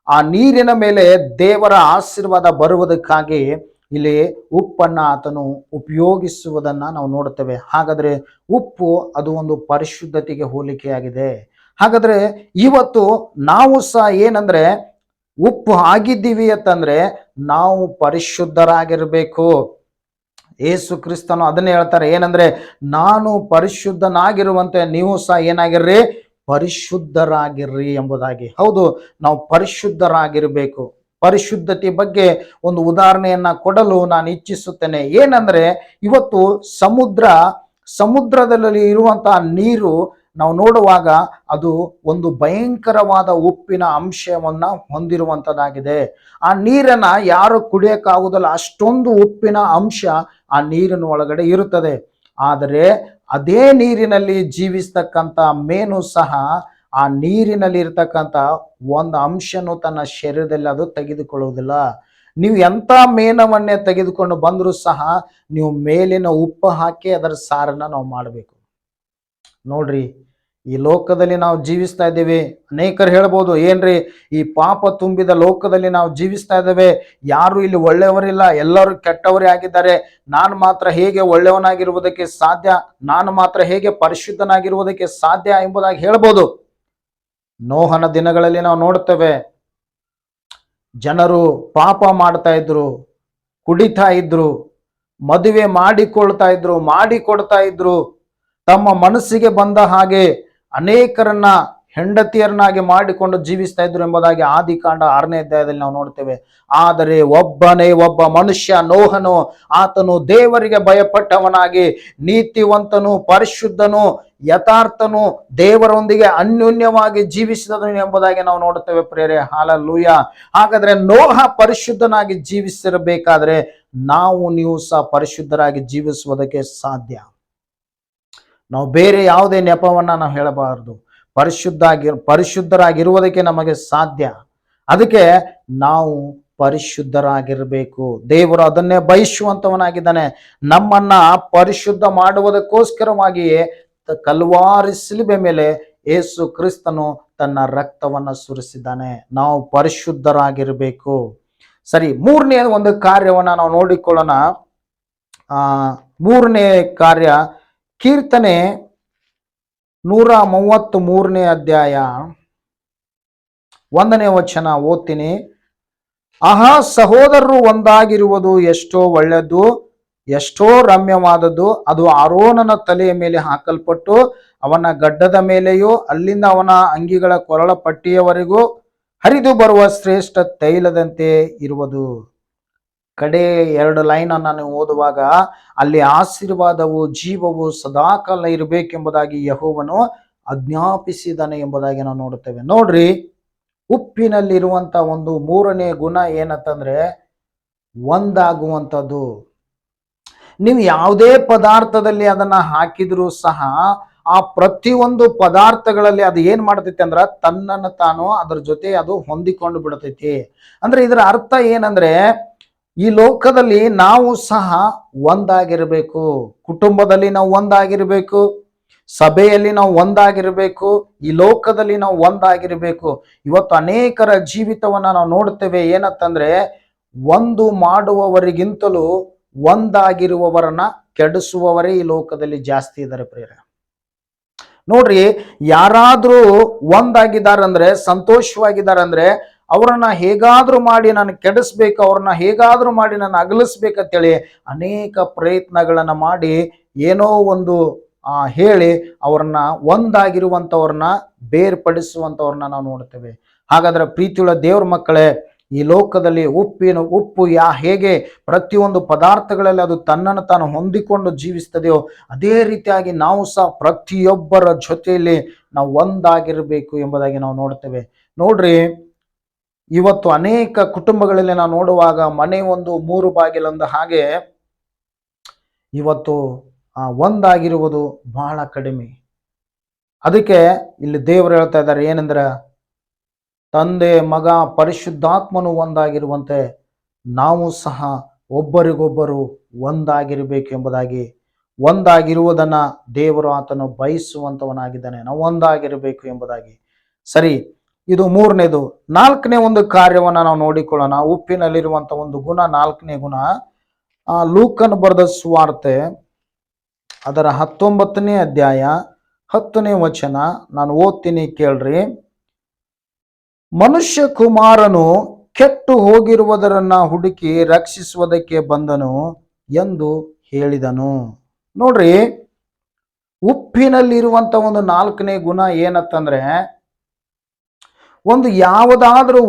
ಆ ನೀರಿನ ಮೇಲೆ ದೇವರ ಆಶೀರ್ವಾದ ಬರುವುದಕ್ಕಾಗಿ ಇಲ್ಲಿ ಉಪ್ಪನ್ನ ಆತನು ಉಪಯೋಗಿಸುವುದನ್ನ ನಾವು ನೋಡುತ್ತೇವೆ. ಹಾಗಾದ್ರೆ ಉಪ್ಪು ಅದು ಒಂದು ಪರಿಶುದ್ಧತೆಗೆ ಹೋಲಿಕೆಯಾಗಿದೆ. ಹಾಗಾದ್ರೆ ಇವತ್ತು ನಾವು ಸಹ ಏನಂದ್ರೆ ಉಪ್ಪು ಆಗಿದ್ದೀವಿ ಅಂತಂದ್ರೆ ನಾವು ಪರಿಶುದ್ಧರಾಗಿರ್ಬೇಕು. ಯೇಸು ಕ್ರಿಸ್ತನು ಅದನ್ನೇ ಹೇಳ್ತಾರೆ, ಏನಂದ್ರೆ ನಾನು ಪರಿಶುದ್ಧನಾಗಿರುವಂತೆ ನೀವು ಸಹ ಏನಾಗಿರ್ರಿ, ಪರಿಶುದ್ಧರಾಗಿರ್ರಿ ಎಂಬುದಾಗಿ. ಹೌದು, ನಾವು ಪರಿಶುದ್ಧರಾಗಿರ್ಬೇಕು. ಪರಿಶುದ್ಧತೆ ಬಗ್ಗೆ ಒಂದು ಉದಾಹರಣೆಯನ್ನ ಕೊಡಲು ನಾನು ಇಚ್ಛಿಸುತ್ತೇನೆ. ಏನಂದ್ರೆ ಇವತ್ತು ಸಮುದ್ರದಲ್ಲಿ ಇರುವಂತಹ ನೀರು ನಾವು ನೋಡುವಾಗ ಅದು ಒಂದು ಭಯಂಕರವಾದ ಉಪ್ಪಿನ ಅಂಶವನ್ನ ಹೊಂದಿರುವಂತದ್ದಾಗಿದೆ. ಆ ನೀರನ್ನ ಯಾರು ಕುಡಿಯಕ್ಕಾಗುವುದಿಲ್ಲ, ಅಷ್ಟೊಂದು ಉಪ್ಪಿನ ಅಂಶ ಆ ನೀರಿನ ಒಳಗಡೆ ಇರುತ್ತದೆ. ಆದರೆ ಅದೇ ನೀರಿನಲ್ಲಿ ಜೀವಿಸ್ತಕ್ಕಂಥ ಮೇನು ಸಹ ಆ ನೀರಿನಲ್ಲಿ ಇರ್ತಕ್ಕಂಥ ಒಂದು ಅಂಶನು ತನ್ನ ಶರೀರದಲ್ಲಿ ಅದು ತೆಗೆದುಕೊಳ್ಳುವುದಿಲ್ಲ. ನೀವು ಎಂಥ ಮೇನವನ್ನೇ ತೆಗೆದುಕೊಂಡು ಬಂದರೂ ಸಹ ನೀವು ಮೇಲಿನ ಉಪ್ಪು ಹಾಕಿ ಅದರ ಸಾರನ್ನ ನಾವು ಮಾಡಬೇಕು. ನೋಡ್ರಿ, ಈ ಲೋಕದಲ್ಲಿ ನಾವು ಜೀವಿಸ್ತಾ ಇದ್ದೇವೆ. ಅನೇಕರು ಹೇಳ್ಬೋದು, ಏನ್ರಿ ಈ ಪಾಪ ತುಂಬಿದ ಲೋಕದಲ್ಲಿ ನಾವು ಜೀವಿಸ್ತಾ ಇದ್ದೇವೆ, ಯಾರು ಇಲ್ಲಿ ಒಳ್ಳೆಯವರಿಲ್ಲ, ಎಲ್ಲರೂ ಕೆಟ್ಟವರೇ ಆಗಿದ್ದಾರೆ, ನಾನು ಮಾತ್ರ ಹೇಗೆ ಒಳ್ಳೆಯವನಾಗಿರುವುದಕ್ಕೆ ಸಾಧ್ಯ, ನಾನು ಮಾತ್ರ ಹೇಗೆ ಪರಿಶುದ್ಧನಾಗಿರುವುದಕ್ಕೆ ಸಾಧ್ಯ ಎಂಬುದಾಗಿ ಹೇಳ್ಬೋದು. ನೋಹನ ದಿನಗಳಲ್ಲಿ ನಾವು ನೋಡ್ತೇವೆ, ಜನರು ಪಾಪ ಮಾಡ್ತಾ ಇದ್ರು, ಕುಡಿತಾ ಇದ್ರು, ಮದುವೆ ಮಾಡಿಕೊಡ್ತಾ ಇದ್ರು, ತಮ್ಮ ಮನಸ್ಸಿಗೆ ಬಂದ ಹಾಗೆ ಅನೇಕರನ್ನ ಹೆಂಡತಿಯರನ್ನಾಗಿ ಮಾಡಿಕೊಂಡು ಜೀವಿಸ್ತಾ ಇದ್ರು ಎಂಬುದಾಗಿ ಆದಿಕಾಂಡ 6ನೇ ಅಧ್ಯಾಯದಲ್ಲಿ ನಾವು ನೋಡ್ತೇವೆ. ಆದರೆ ಒಬ್ಬನೇ ಒಬ್ಬ ಮನುಷ್ಯ ನೋಹನು, ಆತನು ದೇವರಿಗೆ ಭಯಪಟ್ಟವನಾಗಿ ನೀತಿವಂತನು, ಪರಿಶುದ್ಧನು, ಯಥಾರ್ಥನು, ದೇವರೊಂದಿಗೆ ಅನ್ಯೋನ್ಯವಾಗಿ ಜೀವಿಸಿದನು ಎಂಬುದಾಗಿ ನಾವು ನೋಡುತ್ತೇವೆ ಪ್ರಿಯರೇ. ಹಲ್ಲೆಲೂಯಾ. ಹಾಗಾದ್ರೆ ನೋಹ ಪರಿಶುದ್ಧನಾಗಿ ಜೀವಿಸಿರಬೇಕಾದ್ರೆ ನೀವು ಸಹ ಪರಿಶುದ್ಧರಾಗಿ ಜೀವಿಸುವುದಕ್ಕೆ ಸಾಧ್ಯ. ನಾವು ಬೇರೆ ಯಾವುದೇ ನೆಪವನ್ನ ನಾವು ಹೇಳಬಾರದು. ಪರಿಶುದ್ಧರಾಗಿರುವುದಕ್ಕೆ ನಮಗೆ ಸಾಧ್ಯ. ಅದಕ್ಕೆ ನಾವು ಪರಿಶುದ್ಧರಾಗಿರಬೇಕು. ದೇವರು ಅದನ್ನೇ ಬಯಸುವಂತವನಾಗಿದ್ದಾನೆ. ನಮ್ಮನ್ನ ಪರಿಶುದ್ಧ ಮಾಡುವುದಕ್ಕೋಸ್ಕರವಾಗಿಯೇ ಕಲ್ವಾರಿ ಶಿಲುಬೆ ಮೇಲೆ ಯೇಸು ಕ್ರಿಸ್ತನು ತನ್ನ ರಕ್ತವನ್ನ ಸುರಿಸಿದ್ದಾನೆ. ನಾವು ಪರಿಶುದ್ಧರಾಗಿರಬೇಕು. ಸರಿ, ಮೂರನೇ ಒಂದು ಕಾರ್ಯವನ್ನ ನಾವು ನೋಡಿಕೊಳ್ಳೋಣ. ಮೂರನೇ ಕಾರ್ಯ ಕೀರ್ತನೆ 133ನೇ ಅಧ್ಯಾಯ 1ನೇ ವಚನ ಓದ್ತೀನಿ. ಆಹಾ, ಸಹೋದರರು ಒಂದಾಗಿರುವುದು ಎಷ್ಟೋ ಒಳ್ಳೆಯದು, ಎಷ್ಟೋ ರಮ್ಯವಾದದ್ದು. ಅದು ಆರೋನನ ತಲೆಯ ಮೇಲೆ ಹಾಕಲ್ಪಟ್ಟು ಅವನ ಗಡ್ಡದ ಮೇಲೆಯೂ ಅಲ್ಲಿಂದ ಅವನ ಅಂಗಿಗಳ ಕೊರಳ ಪಟ್ಟಿಯವರೆಗೂ ಹರಿದು ಬರುವ ಶ್ರೇಷ್ಠ ತೈಲದಂತೆ ಇರುವುದು. ಕಡೆ 2 ಲೈನ್ ಅನ್ನು ಓದುವಾಗ ಅಲ್ಲಿ ಆಶೀರ್ವಾದವು ಜೀವವು ಸದಾಕಾಲ ಇರಬೇಕೆಂಬುದಾಗಿ ಯೆಹೋವನು ಆಜ್ಞಾಪಿಸಿದನೆ ಎಂಬುದಾಗಿ ನಾವು ನೋಡುತ್ತೇವೆ. ನೋಡ್ರಿ, ಉಪ್ಪಿನಲ್ಲಿರುವಂತ ಒಂದು ಮೂರನೇ ಗುಣ ಏನಂತಂದ್ರೆ ಒಂದಾಗುವಂಥದ್ದು. ನೀವು ಯಾವುದೇ ಪದಾರ್ಥದಲ್ಲಿ ಅದನ್ನ ಹಾಕಿದ್ರೂ ಸಹ ಆ ಪ್ರತಿಯೊಂದು ಪದಾರ್ಥಗಳಲ್ಲಿ ಅದು ಏನ್ ಮಾಡ್ತೈತಿ ಅಂದ್ರ ತನ್ನನ್ನು ತಾನು ಅದ್ರ ಜೊತೆ ಅದು ಹೊಂದಿಕೊಂಡು ಬಿಡ್ತೈತಿ. ಅಂದ್ರೆ ಇದರ ಅರ್ಥ ಏನಂದ್ರೆ ಈ ಲೋಕದಲ್ಲಿ ನಾವು ಸಹ ಒಂದಾಗಿರಬೇಕು. ಕುಟುಂಬದಲ್ಲಿ ನಾವು ಒಂದಾಗಿರಬೇಕು, ಸಭೆಯಲ್ಲಿ ನಾವು ಒಂದಾಗಿರಬೇಕು, ಈ ಲೋಕದಲ್ಲಿ ನಾವು ಒಂದಾಗಿರಬೇಕು. ಇವತ್ತು ಅನೇಕರ ಜೀವಿತವನ್ನ ನಾವು ನೋಡ್ತೇವೆ. ಏನಂತಂದ್ರೆ ಒಂದು ಮಾಡುವವರಿಗಿಂತಲೂ ಒಂದಾಗಿರುವವರನ್ನ ಕೆಡಿಸುವವರೇ ಈ ಲೋಕದಲ್ಲಿ ಜಾಸ್ತಿ ಇದ್ದಾರೆ ಪ್ರಿಯರೇ. ನೋಡ್ರಿ, ಯಾರಾದ್ರೂ ಒಂದಾಗಿದ್ದಾರಂದ್ರೆ, ಸಂತೋಷವಾಗಿದ್ದಾರಂದ್ರೆ ಅವರನ್ನ ಹೇಗಾದ್ರೂ ಮಾಡಿ ನಾನು ಕೆಡಿಸ್ಬೇಕು, ಅವ್ರನ್ನ ಹೇಗಾದ್ರೂ ಮಾಡಿ ನಾನು ಅಗಲಿಸ್ಬೇಕಂತೇಳಿ ಅನೇಕ ಪ್ರಯತ್ನಗಳನ್ನ ಮಾಡಿ ಏನೋ ಒಂದು ಹೇಳಿ ಅವ್ರನ್ನ ಒಂದಾಗಿರುವಂಥವ್ರನ್ನ ಬೇರ್ಪಡಿಸುವಂಥವ್ರನ್ನ ನಾವು ನೋಡ್ತೇವೆ. ಹಾಗಾದ್ರೆ ಪ್ರೀತಿಯುಳ್ಳ ದೇವ್ರ ಮಕ್ಕಳೇ, ಈ ಲೋಕದಲ್ಲಿ ಉಪ್ಪು ಹೇಗೆ ಪ್ರತಿಯೊಂದು ಪದಾರ್ಥಗಳಲ್ಲಿ ಅದು ತನ್ನನ್ನು ತಾನು ಹೊಂದಿಕೊಂಡು ಜೀವಿಸ್ತದೆಯೋ ಅದೇ ರೀತಿಯಾಗಿ ನಾವು ಸಹ ಪ್ರತಿಯೊಬ್ಬರ ಜೊತೆಯಲ್ಲಿ ನಾವು ಒಂದಾಗಿರಬೇಕು ಎಂಬುದಾಗಿ ನಾವು ನೋಡ್ತೇವೆ. ನೋಡ್ರಿ, ಇವತ್ತು ಅನೇಕ ಕುಟುಂಬಗಳಲ್ಲಿ ನಾವು ನೋಡುವಾಗ ಮನೆ ಒಂದು 3 ಬಾಗಿಲಂದ ಹಾಗೆ ಇವತ್ತು ಒಂದಾಗಿರುವುದು ಬಹಳ ಕಡಿಮೆ. ಅದಕ್ಕೆ ಇಲ್ಲಿ ದೇವರು ಹೇಳ್ತಾ ಇದ್ದಾರೆ ಏನಂದ್ರ, ತಂದೆ ಮಗ ಪರಿಶುದ್ಧಾತ್ಮನು ಒಂದಾಗಿರುವಂತೆ ನಾವು ಸಹ ಒಬ್ಬರಿಗೊಬ್ಬರು ಒಂದಾಗಿರಬೇಕು ಎಂಬುದಾಗಿ, ಒಂದಾಗಿರುವುದನ್ನ ದೇವರು ಆತನು ಬಯಸುವಂತವನಾಗಿದ್ದಾನೆ. ನಾವು ಒಂದಾಗಿರಬೇಕು ಎಂಬುದಾಗಿ. ಸರಿ, ಇದು ಮೂರನೇದು. 4ನೇ ಒಂದು ಕಾರ್ಯವನ್ನ ನಾವು ನೋಡಿಕೊಳ್ಳೋಣ. ಉಪ್ಪಿನಲ್ಲಿರುವಂತ ಒಂದು ಗುಣ, 4ನೇ ಗುಣ. ಲೂಕನ ಬರೆದ ಸುವಾರ್ತೆ ಅದರ 19ನೇ ಅಧ್ಯಾಯ 10ನೇ ವಚನ ನಾನು ಓದ್ತೀನಿ, ಕೇಳ್ರಿ. ಮನುಷ್ಯ ಕುಮಾರನು ಕೆಟ್ಟು ಹೋಗಿರುವುದರನ್ನ ಹುಡುಕಿ ರಕ್ಷಿಸುವುದಕ್ಕೆ ಬಂದನು ಎಂದು ಹೇಳಿದನು. ನೋಡ್ರಿ, ಉಪ್ಪಿನಲ್ಲಿರುವಂತ ಒಂದು 4ನೇ ಗುಣ ಏನಂತಂದ್ರೆ, ಒಂದು ಯಾವುದಾದ್ರೂ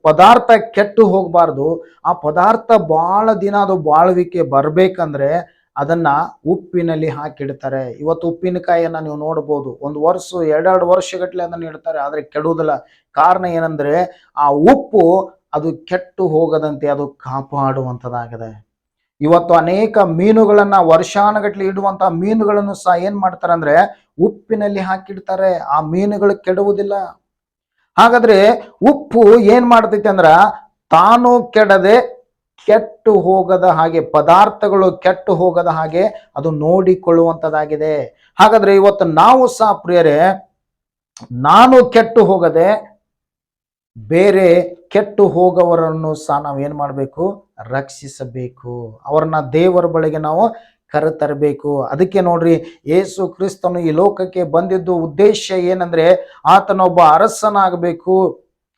ಪದಾರ್ಥ ಕೆಟ್ಟು ಹೋಗಬಾರ್ದು. ಆ ಪದಾರ್ಥ ಬಹಳ ದಿನ ಅದು ಬಾಳುವಿಕೆ ಬರ್ಬೇಕಂದ್ರೆ ಅದನ್ನ ಉಪ್ಪಿನಲ್ಲಿ ಹಾಕಿಡ್ತಾರೆ. ಇವತ್ತು ಉಪ್ಪಿನಕಾಯಿಯನ್ನ ನೀವು ನೋಡ್ಬೋದು, 1 ವರ್ಷ 2 ವರ್ಷಗಟ್ಟಲೆ ಅದನ್ನ ಇಡ್ತಾರೆ, ಆದ್ರೆ ಕೆಡುವುದಿಲ್ಲ. ಕಾರಣ ಏನಂದ್ರೆ ಆ ಉಪ್ಪು ಅದು ಕೆಟ್ಟು ಹೋಗದಂತೆ ಅದು ಕಾಪಾಡುವಂಥದ್ದಾಗಿದೆ. ಇವತ್ತು ಅನೇಕ ಮೀನುಗಳನ್ನ ವರ್ಷಾನುಗಟ್ಲೆ ಇಡುವಂತಹ ಮೀನುಗಳನ್ನು ಸಹ ಏನ್ ಮಾಡ್ತಾರೆ ಅಂದ್ರೆ ಉಪ್ಪಿನಲ್ಲಿ ಹಾಕಿಡ್ತಾರೆ. ಆ ಮೀನುಗಳು ಕೆಡುವುದಿಲ್ಲ. ಹಾಗಾದ್ರೆ ಉಪ್ಪು ಏನ್ ಮಾಡ್ತೈತಿ ಅಂದ್ರ ತಾನು ಕೆಡದೆ ಕೆಟ್ಟು ಹೋಗದ ಹಾಗೆ, ಪದಾರ್ಥಗಳು ಕೆಟ್ಟು ಹೋಗದ ಹಾಗೆ ಅದು ನೋಡಿಕೊಳ್ಳುವಂಥದ್ದಾಗಿದೆ. ಹಾಗಾದ್ರೆ ಇವತ್ತು ನಾವು ಸಹ ಪ್ರಿಯರೇ, ನಾನು ಕೆಟ್ಟು ಹೋಗದೆ ಬೇರೆ ಕೆಟ್ಟು ಹೋಗವರನ್ನು ಸಹ ನಾವು ಏನ್ ಮಾಡಬೇಕು, ರಕ್ಷಿಸಬೇಕು. ಅವರನ್ನ ದೇವರ ಬಳಿಗೆ ನಾವು ಕರೆತರಬೇಕು. ಅದಕ್ಕೆ ನೋಡ್ರಿ, ಯೇಸು ಕ್ರಿಸ್ತನು ಈ ಲೋಕಕ್ಕೆ ಬಂದಿದ್ದು ಉದ್ದೇಶ ಏನಂದ್ರೆ ಆತನೊಬ್ಬ ಅರಸನಾಗಬೇಕು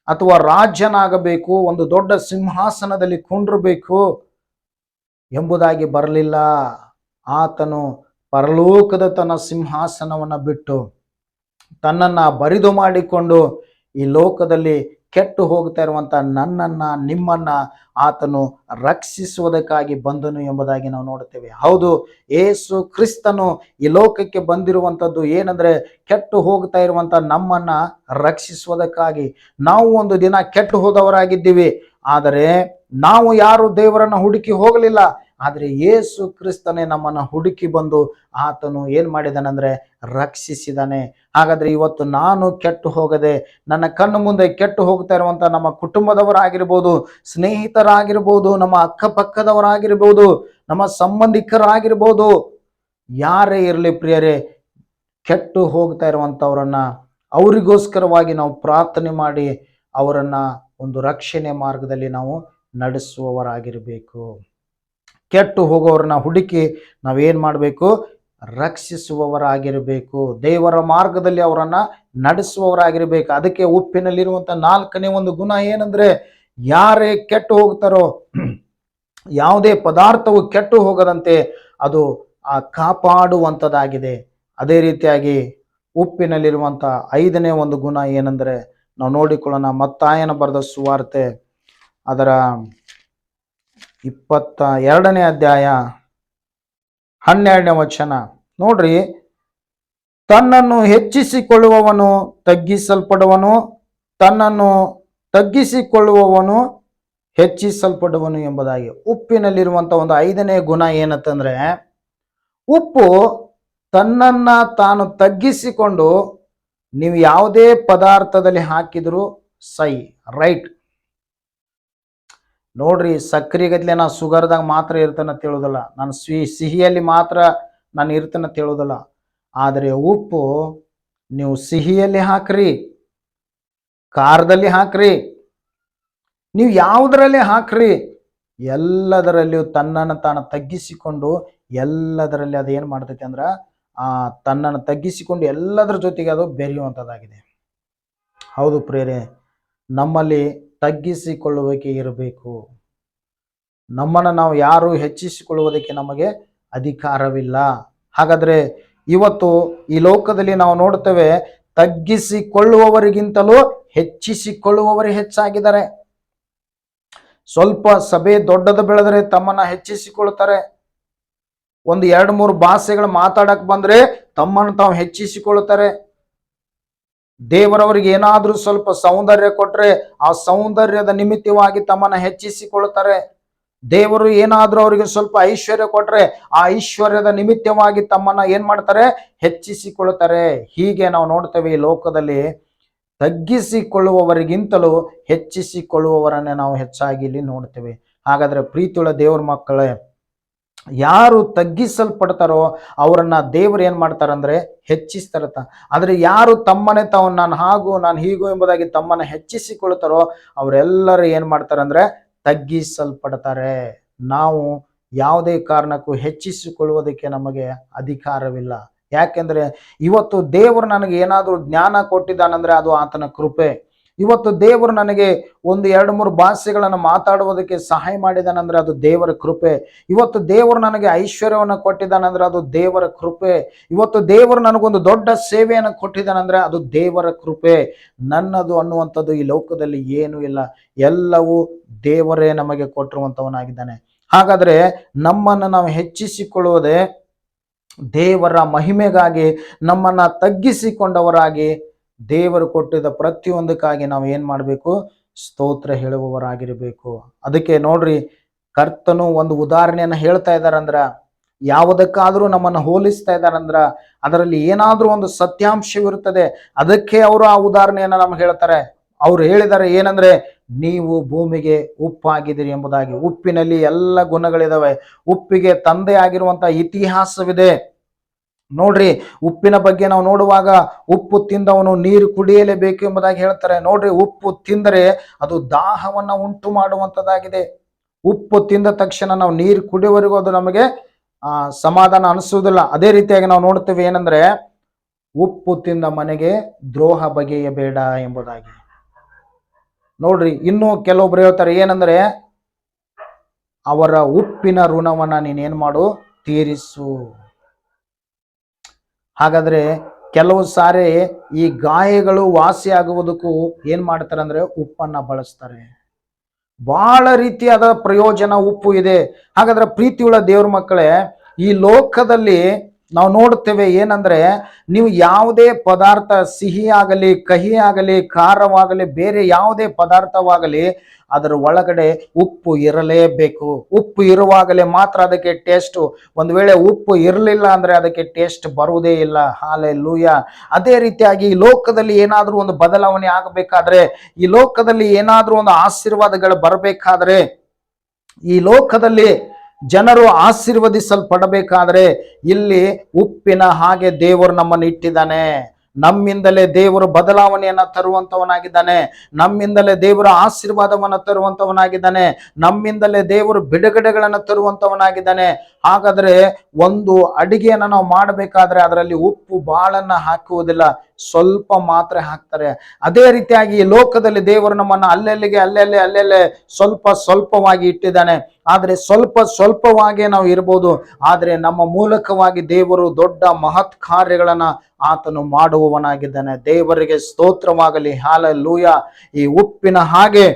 ಅಥವಾ ರಾಜ್ಯನಾಗಬೇಕು, ಒಂದು ದೊಡ್ಡ ಸಿಂಹಾಸನದಲ್ಲಿ ಕುಂಡ್ರಬೇಕು ಎಂಬುದಾಗಿ ಬರಲಿಲ್ಲ. ಆತನು ಪರಲೋಕದ ತನ್ನ ಸಿಂಹಾಸನವನ್ನ ಬಿಟ್ಟು ತನ್ನನ್ನ ಬರಿದು ಮಾಡಿಕೊಂಡು ಈ ಲೋಕದಲ್ಲಿ ಕೆಟ್ಟು ಹೋಗ್ತಾ ಇರುವಂತ ನನ್ನನ್ನ ನಿಮ್ಮನ್ನ ಆತನು ರಕ್ಷಿಸುವುದಕ್ಕಾಗಿ ಬಂದನು ಎಂಬುದಾಗಿ ನಾವು ನೋಡುತ್ತೇವೆ. ಹೌದು, ಯೇಸು ಕ್ರಿಸ್ತನು ಈ ಲೋಕಕ್ಕೆ ಬಂದಿರುವಂತದ್ದು ಏನಂದ್ರೆ ಕೆಟ್ಟು ಹೋಗ್ತಾ ಇರುವಂತ ನಮ್ಮನ್ನ ರಕ್ಷಿಸುವುದಕ್ಕಾಗಿ. ನಾವು ಒಂದು ದಿನ ಕೆಟ್ಟು ಹೋದವರಾಗಿದ್ದೀವಿ, ಆದರೆ ನಾವು ಯಾರು ದೇವರನ್ನ ಹುಡುಕಿ ಹೋಗಲಿಲ್ಲ, ಆದ್ರೆ ಯೇಸು ಕ್ರಿಸ್ತನೇ ನಮ್ಮನ್ನ ಹುಡುಕಿ ಬಂದು ಆತನು ಏನ್ ಮಾಡಿದಾನಂದ್ರೆ ರಕ್ಷಿಸಿದಾನೆ. ಹಾಗಾದ್ರೆ ಇವತ್ತು ನಾನು ಕೆಟ್ಟು ಹೋಗದೆ, ನನ್ನ ಕಣ್ಣು ಮುಂದೆ ಕೆಟ್ಟು ಹೋಗ್ತಾ ಇರುವಂತ ನಮ್ಮ ಕುಟುಂಬದವರಾಗಿರ್ಬೋದು, ಸ್ನೇಹಿತರಾಗಿರ್ಬೋದು, ನಮ್ಮ ಅಕ್ಕಪಕ್ಕದವರಾಗಿರ್ಬೋದು, ನಮ್ಮ ಸಂಬಂಧಿಕರಾಗಿರ್ಬೋದು, ಯಾರೇ ಇರಲಿ ಪ್ರಿಯರೇ, ಕೆಟ್ಟು ಹೋಗ್ತಾ ಇರುವಂತವ್ರನ್ನ ಅವರಿಗೋಸ್ಕರವಾಗಿ ನಾವು ಪ್ರಾರ್ಥನೆ ಮಾಡಿ ಅವರನ್ನ ಒಂದು ರಕ್ಷಣೆ ಮಾರ್ಗದಲ್ಲಿ ನಾವು ನಡೆಸುವವರಾಗಿರಬೇಕು. ಕೆಟ್ಟು ಹೋಗೋರನ್ನ ಹುಡುಕಿ ನಾವೇನ್ ಮಾಡಬೇಕು, ರಕ್ಷಿಸುವವರಾಗಿರಬೇಕು. ದೇವರ ಮಾರ್ಗದಲ್ಲಿ ಅವರನ್ನ ನಡೆಸುವವರಾಗಿರ್ಬೇಕು. ಅದಕ್ಕೆ ಉಪ್ಪಿನಲ್ಲಿರುವಂತ 4ನೇ ಒಂದು ಗುಣ ಏನಂದ್ರೆ, ಯಾರೇ ಕೆಟ್ಟು ಹೋಗ್ತಾರೋ, ಯಾವುದೇ ಪದಾರ್ಥವು ಕೆಟ್ಟು ಹೋಗದಂತೆ ಅದು ಕಾಪಾಡುವಂಥದ್ದಾಗಿದೆ. ಅದೇ ರೀತಿಯಾಗಿ ಉಪ್ಪಿನಲ್ಲಿರುವಂಥ 5ನೇ ಒಂದು ಗುಣ ಏನಂದ್ರೆ, ನಾವು ನೋಡಿಕೊಳ್ಳೋಣ. ಮತ್ತಾಯನ ಬರೆದ ಸುವಾರ್ತೆ ಅದರ 22ನೇ ಅಧ್ಯಾಯ 12ನೇ ವಚನ ನೋಡ್ರಿ. ತನ್ನನ್ನು ಹೆಚ್ಚಿಸಿಕೊಳ್ಳುವವನು ತಗ್ಗಿಸಲ್ಪಡುವನು, ತನ್ನನ್ನು ತಗ್ಗಿಸಿಕೊಳ್ಳುವವನು ಹೆಚ್ಚಿಸಲ್ಪಡುವನು ಎಂಬುದಾಗಿ. ಉಪ್ಪಿನಲ್ಲಿರುವಂಥ ಒಂದು 5ನೇ ಗುಣ ಏನಂತಂದ್ರೆ, ಉಪ್ಪು ತನ್ನನ್ನ ತಾನು ತಗ್ಗಿಸಿಕೊಂಡು ನೀವು ಯಾವುದೇ ಪದಾರ್ಥದಲ್ಲಿ ಹಾಕಿದ್ರು ಸೈ ರೈಟ್. ನೋಡ್ರಿ, ಸಕ್ಕರೆ ಗದ್ಲೆ ನಾ ಸುಗರ್ದಾಗ ಮಾತ್ರ ಇರ್ತಾನೆ ಅಂತ ಹೇಳೋದಲ್ಲ, ನಾನು ಸಿಹಿಯಲ್ಲಿ ಮಾತ್ರ ನಾನು ಇರ್ತಾನೆ ಅಂತ ಹೇಳೋದಲ್ಲ. ಆದರೆ ಉಪ್ಪು ನೀವು ಸಿಹಿಯಲ್ಲಿ ಹಾಕ್ರಿ, ಖಾರದಲ್ಲಿ ಹಾಕ್ರಿ, ನೀವು ಯಾವುದರಲ್ಲಿ ಹಾಕ್ರಿ, ಎಲ್ಲದರಲ್ಲಿಯೂ ತನ್ನನ್ನು ತಾನು ತಗ್ಗಿಸಿಕೊಂಡು ಎಲ್ಲದರಲ್ಲಿ ಅದು ಏನು ಮಾಡ್ತೈತಿ ಅಂದ್ರೆ ತನ್ನನ್ನು ತಗ್ಗಿಸಿಕೊಂಡು ಎಲ್ಲದರ ಜೊತೆಗೆ ಅದು ಬೆರೆಯುವಂಥದ್ದಾಗಿದೆ. ಹೌದು ಪ್ರಿಯರೇ, ನಮ್ಮಲ್ಲಿ ತಗ್ಗಿಸಿಕೊಳ್ಳುವಿಕೆ ಇರಬೇಕು. ನಮ್ಮನ್ನು ನಾವು ಯಾರು ಹೆಚ್ಚಿಸಿಕೊಳ್ಳುವುದಕ್ಕೆ ನಮಗೆ ಅಧಿಕಾರವಿಲ್ಲ. ಹಾಗಾದ್ರೆ ಇವತ್ತು ಈ ಲೋಕದಲ್ಲಿ ನಾವು ನೋಡ್ತೇವೆ, ತಗ್ಗಿಸಿಕೊಳ್ಳುವವರಿಗಿಂತಲೂ ಹೆಚ್ಚಿಸಿಕೊಳ್ಳುವವರೇ ಹೆಚ್ಚಾಗಿದ್ದಾರೆ. ಸ್ವಲ್ಪ ಸಭೆ ದೊಡ್ಡದು ಬೆಳೆದರೆ ತಮ್ಮನ್ನ ಹೆಚ್ಚಿಸಿಕೊಳ್ತಾರೆ. ಒಂದು 2-3 ಭಾಷೆಗಳು ಮಾತಾಡಕ್ ಬಂದ್ರೆ ತಮ್ಮನ್ನು ತಾವು ಹೆಚ್ಚಿಸಿಕೊಳ್ತಾರೆ. ದೇವರವರಿಗೆ ಏನಾದ್ರೂ ಸ್ವಲ್ಪ ಸೌಂದರ್ಯ ಕೊಟ್ರೆ ಆ ಸೌಂದರ್ಯದ ನಿಮಿತ್ತವಾಗಿ ತಮ್ಮನ್ನ ಹೆಚ್ಚಿಸಿಕೊಳ್ತಾರೆ. ದೇವರು ಏನಾದ್ರೂ ಅವರಿಗೆ ಸ್ವಲ್ಪ ಐಶ್ವರ್ಯ ಕೊಟ್ರೆ ಆ ಐಶ್ವರ್ಯದ ನಿಮಿತ್ತವಾಗಿ ತಮ್ಮನ್ನ ಏನ್ ಮಾಡ್ತಾರೆ, ಹೆಚ್ಚಿಸಿಕೊಳ್ತಾರೆ. ಹೀಗೆ ನಾವು ನೋಡ್ತೇವೆ ಈ ಲೋಕದಲ್ಲಿ ತಗ್ಗಿಸಿಕೊಳ್ಳುವವರಿಗಿಂತಲೂ ಹೆಚ್ಚಿಸಿಕೊಳ್ಳುವವರನ್ನೇ ನಾವು ಹೆಚ್ಚಾಗಿ ಇಲ್ಲಿ ನೋಡ್ತೇವೆ. ಹಾಗಾದ್ರೆ ಪ್ರೀತಿಯುಳ್ಳ ದೇವರ ಮಕ್ಕಳೇ, ಯಾರು ತಗ್ಗಿಸಲ್ಪಡ್ತಾರೋ ಅವರನ್ನ ದೇವರು ಏನ್ ಮಾಡ್ತಾರಂದ್ರೆ ಹೆಚ್ಚಿಸ್ತಾರತ್ತ. ಆದ್ರೆ ಯಾರು ತಮ್ಮನೆ ತಾವು ನಾನು ಹಾಗೂ ನಾನು ಹೀಗೂ ಎಂಬುದಾಗಿ ತಮ್ಮನ್ನ ಹೆಚ್ಚಿಸಿಕೊಳ್ತಾರೋ ಅವರೆಲ್ಲರೂ ಏನ್ ಮಾಡ್ತಾರಂದ್ರೆ ತಗ್ಗಿಸಲ್ಪಡ್ತಾರೆ. ನಾವು ಯಾವುದೇ ಕಾರಣಕ್ಕೂ ಹೆಚ್ಚಿಸಿಕೊಳ್ಳುವುದಕ್ಕೆ ನಮಗೆ ಅಧಿಕಾರವಿಲ್ಲ. ಯಾಕೆಂದ್ರೆ ಇವತ್ತು ದೇವರು ನನಗೆ ಏನಾದರೂ ಜ್ಞಾನ ಕೊಟ್ಟಿದ್ದಾನಂದ್ರೆ ಅದು ಆತನ ಕೃಪೆ. ಇವತ್ತು ದೇವರು ನನಗೆ 1-2-3 ಭಾಷೆಗಳನ್ನು ಮಾತಾಡುವುದಕ್ಕೆ ಸಹಾಯ ಮಾಡಿದಾನಂದ್ರೆ ಅದು ದೇವರ ಕೃಪೆ. ಇವತ್ತು ದೇವರು ನನಗೆ ಐಶ್ವರ್ಯವನ್ನು ಕೊಟ್ಟಿದ್ದಾನಂದ್ರೆ ಅದು ದೇವರ ಕೃಪೆ. ಇವತ್ತು ದೇವರು ನನಗೊಂದು ದೊಡ್ಡ ಸೇವೆಯನ್ನು ಕೊಟ್ಟಿದ್ದಾನಂದ್ರೆ ಅದು ದೇವರ ಕೃಪೆ. ನನ್ನದು ಅನ್ನುವಂಥದ್ದು ಈ ಲೋಕದಲ್ಲಿ ಏನೂ ಇಲ್ಲ, ಎಲ್ಲವೂ ದೇವರೇ ನಮಗೆ ಕೊಟ್ಟಿರುವಂಥವನಾಗಿದ್ದಾನೆ. ಹಾಗಾದ್ರೆ ನಮ್ಮನ್ನು ನಾವು ಹೆಚ್ಚಿಸಿಕೊಳ್ಳುವುದೇ ದೇವರ ಮಹಿಮೆಗಾಗಿ, ನಮ್ಮನ್ನ ತಗ್ಗಿಸಿಕೊಂಡವರಾಗಿ ದೇವರು ಕೊಟ್ಟಿದ್ದ ಪ್ರತಿಯೊಂದಕ್ಕಾಗಿ ನಾವು ಏನ್ ಮಾಡಬೇಕು, ಸ್ತೋತ್ರ ಹೇಳುವವರಾಗಿರಬೇಕು. ಅದಕ್ಕೆ ನೋಡ್ರಿ, ಕರ್ತನು ಒಂದು ಉದಾಹರಣೆಯನ್ನು ಹೇಳ್ತಾ ಇದ್ದಾರಂದ್ರ, ಯಾವುದಕ್ಕಾದ್ರೂ ನಮ್ಮನ್ನು ಹೋಲಿಸ್ತಾ ಇದ್ದಾರಂದ್ರ ಅದರಲ್ಲಿ ಏನಾದ್ರೂ ಒಂದು ಸತ್ಯಾಂಶವಿರುತ್ತದೆ. ಅದಕ್ಕೆ ಅವರು ಆ ಉದಾಹರಣೆಯನ್ನ ನಮ್ಗೆ ಹೇಳ್ತಾರೆ. ಅವ್ರು ಹೇಳಿದ್ದಾರೆ ಏನಂದ್ರೆ, ನೀವು ಭೂಮಿಗೆ ಉಪ್ಪಾಗಿದ್ದೀರಿ ಎಂಬುದಾಗಿ. ಉಪ್ಪಿನಲ್ಲಿ ಎಲ್ಲ ಗುಣಗಳಿದಾವೆ. ಉಪ್ಪಿಗೆ ತಂದೆ ಆಗಿರುವಂತಹ ಇತಿಹಾಸವಿದೆ. ನೋಡ್ರಿ, ಉಪ್ಪಿನ ಬಗ್ಗೆ ನಾವು ನೋಡುವಾಗ ಉಪ್ಪು ತಿಂದವನು ನೀರು ಕುಡಿಯಲೇಬೇಕು ಎಂಬುದಾಗಿ ಹೇಳ್ತಾರೆ. ನೋಡ್ರಿ, ಉಪ್ಪು ತಿಂದರೆ ಅದು ದಾಹವನ್ನ ಉಂಟು ಮಾಡುವಂಥದ್ದಾಗಿದೆ. ಉಪ್ಪು ತಿಂದ ತಕ್ಷಣ ನಾವು ನೀರು ಕುಡಿಯುವವರೆಗೂ ಅದು ನಮಗೆ ಸಮಾಧಾನ ಅನಿಸುವುದಿಲ್ಲ. ಅದೇ ರೀತಿಯಾಗಿ ನಾವು ನೋಡ್ತೇವೆ ಏನಂದ್ರೆ, ಉಪ್ಪು ತಿಂದ ಮನೆಗೆ ದ್ರೋಹ ಬಗೆಯಬೇಡ ಎಂಬುದಾಗಿ. ನೋಡ್ರಿ, ಇನ್ನು ಕೆಲವೊಬ್ರು ಹೇಳ್ತಾರೆ ಏನಂದ್ರೆ, ಅವರ ಉಪ್ಪಿನ ಋಣವನ್ನ ನೀನೇನ್ ಮಾಡು, ತೀರಿಸು. ಹಾಗಾದ್ರೆ ಕೆಲವು ಸಾರಿ ಈ ಗಾಯಗಳು ವಾಸಿ ಆಗುವುದಕ್ಕೂ ಏನ್ ಮಾಡ್ತಾರೆ ಅಂದ್ರೆ ಉಪ್ಪನ್ನ ಬಳಸ್ತಾರೆ. ಬಹಳ ರೀತಿಯಾದ ಪ್ರಯೋಜನ ಉಪ್ಪು ಇದೆ. ಹಾಗಾದ್ರೆ ಪ್ರೀತಿಯುಳ್ಳ ದೇವ್ರ ಮಕ್ಕಳೇ, ಈ ಲೋಕದಲ್ಲಿ ನಾವು ನೋಡುತ್ತೇವೆ ಏನಂದ್ರೆ, ನೀವು ಯಾವುದೇ ಪದಾರ್ಥ ಸಿಹಿ ಆಗಲಿ, ಕಹಿ ಆಗಲಿ, ಖಾರವಾಗಲಿ, ಬೇರೆ ಯಾವುದೇ ಪದಾರ್ಥವಾಗಲಿ, ಅದರ ಒಳಗಡೆ ಉಪ್ಪು ಇರಲೇಬೇಕು. ಉಪ್ಪು ಇರುವಾಗಲೇ ಮಾತ್ರ ಅದಕ್ಕೆ ಟೇಸ್ಟ್. ಒಂದು ವೇಳೆ ಉಪ್ಪು ಇರಲಿಲ್ಲ ಅಂದ್ರೆ ಅದಕ್ಕೆ ಟೇಸ್ಟ್ ಬರುವುದೇ ಇಲ್ಲ. ಹಾಲೆಲೂಯಾ. ಅದೇ ರೀತಿಯಾಗಿ ಈ ಲೋಕದಲ್ಲಿ ಏನಾದ್ರೂ ಒಂದು ಬದಲಾವಣೆ ಆಗಬೇಕಾದ್ರೆ, ಈ ಲೋಕದಲ್ಲಿ ಏನಾದ್ರೂ ಒಂದು ಆಶೀರ್ವಾದಗಳು ಬರಬೇಕಾದ್ರೆ, ಈ ಲೋಕದಲ್ಲಿ ಜನರು ಆಶೀರ್ವದಿಸಲ್ಪಡಬೇಕಾದ್ರೆ, ಇಲ್ಲಿ ಉಪ್ಪಿನ ಹಾಗೆ ದೇವರು ನಮ್ಮನ್ನು ಇಟ್ಟಿದ್ದಾನೆ. ನಮ್ಮಿಂದಲೇ ದೇವರು ಬದಲಾವಣೆಯನ್ನ ತರುವಂತವನಾಗಿದ್ದಾನೆ. ನಮ್ಮಿಂದಲೇ ದೇವರು ಆಶೀರ್ವಾದವನ್ನ ತರುವಂತವನಾಗಿದ್ದಾನೆ. ನಮ್ಮಿಂದಲೇ ದೇವರು ಬಿಡುಗಡೆಗಳನ್ನು ತರುವಂತವನಾಗಿದ್ದಾನೆ. ಹಾಗಾದ್ರೆ ಒಂದು ಅಡಿಗೆಯನ್ನ ನಾವು ಮಾಡಬೇಕಾದ್ರೆ ಅದರಲ್ಲಿ ಉಪ್ಪು ಬಾಳನ್ನ ಹಾಕುವುದಿಲ್ಲ, ಸ್ವಲ್ಪ ಮಾತ್ರ ಹಾಕ್ತಾರೆ. ಅದೇ ರೀತಿಯಾಗಿ ಈ ಲೋಕದಲ್ಲಿ ದೇವರು ನಮ್ಮನ್ನ ಅಲ್ಲೆಲ್ಲೇ ಸ್ವಲ್ಪ ಸ್ವಲ್ಪವಾಗಿ ಇಟ್ಟಿದ್ದಾನೆ. ಆದ್ರೆ ಸ್ವಲ್ಪವಾಗಿ ನಾವು ಇರ್ಬೋದು, ಆದ್ರೆ ನಮ್ಮ ಮೂಲಕವಾಗಿ ದೇವರು ದೊಡ್ಡ ಮಹತ್ ಕಾರ್ಯಗಳನ್ನ ಆತನು ಮಾಡುವವನಾಗಿದ್ದಾನೆ. ದೇವರಿಗೆ ಸ್ತೋತ್ರವಾಗಲಿ. ಹಾಲೆಲೂಯಾ. ಈ ಉಪ್ಪಿನ ಹಾಗೆ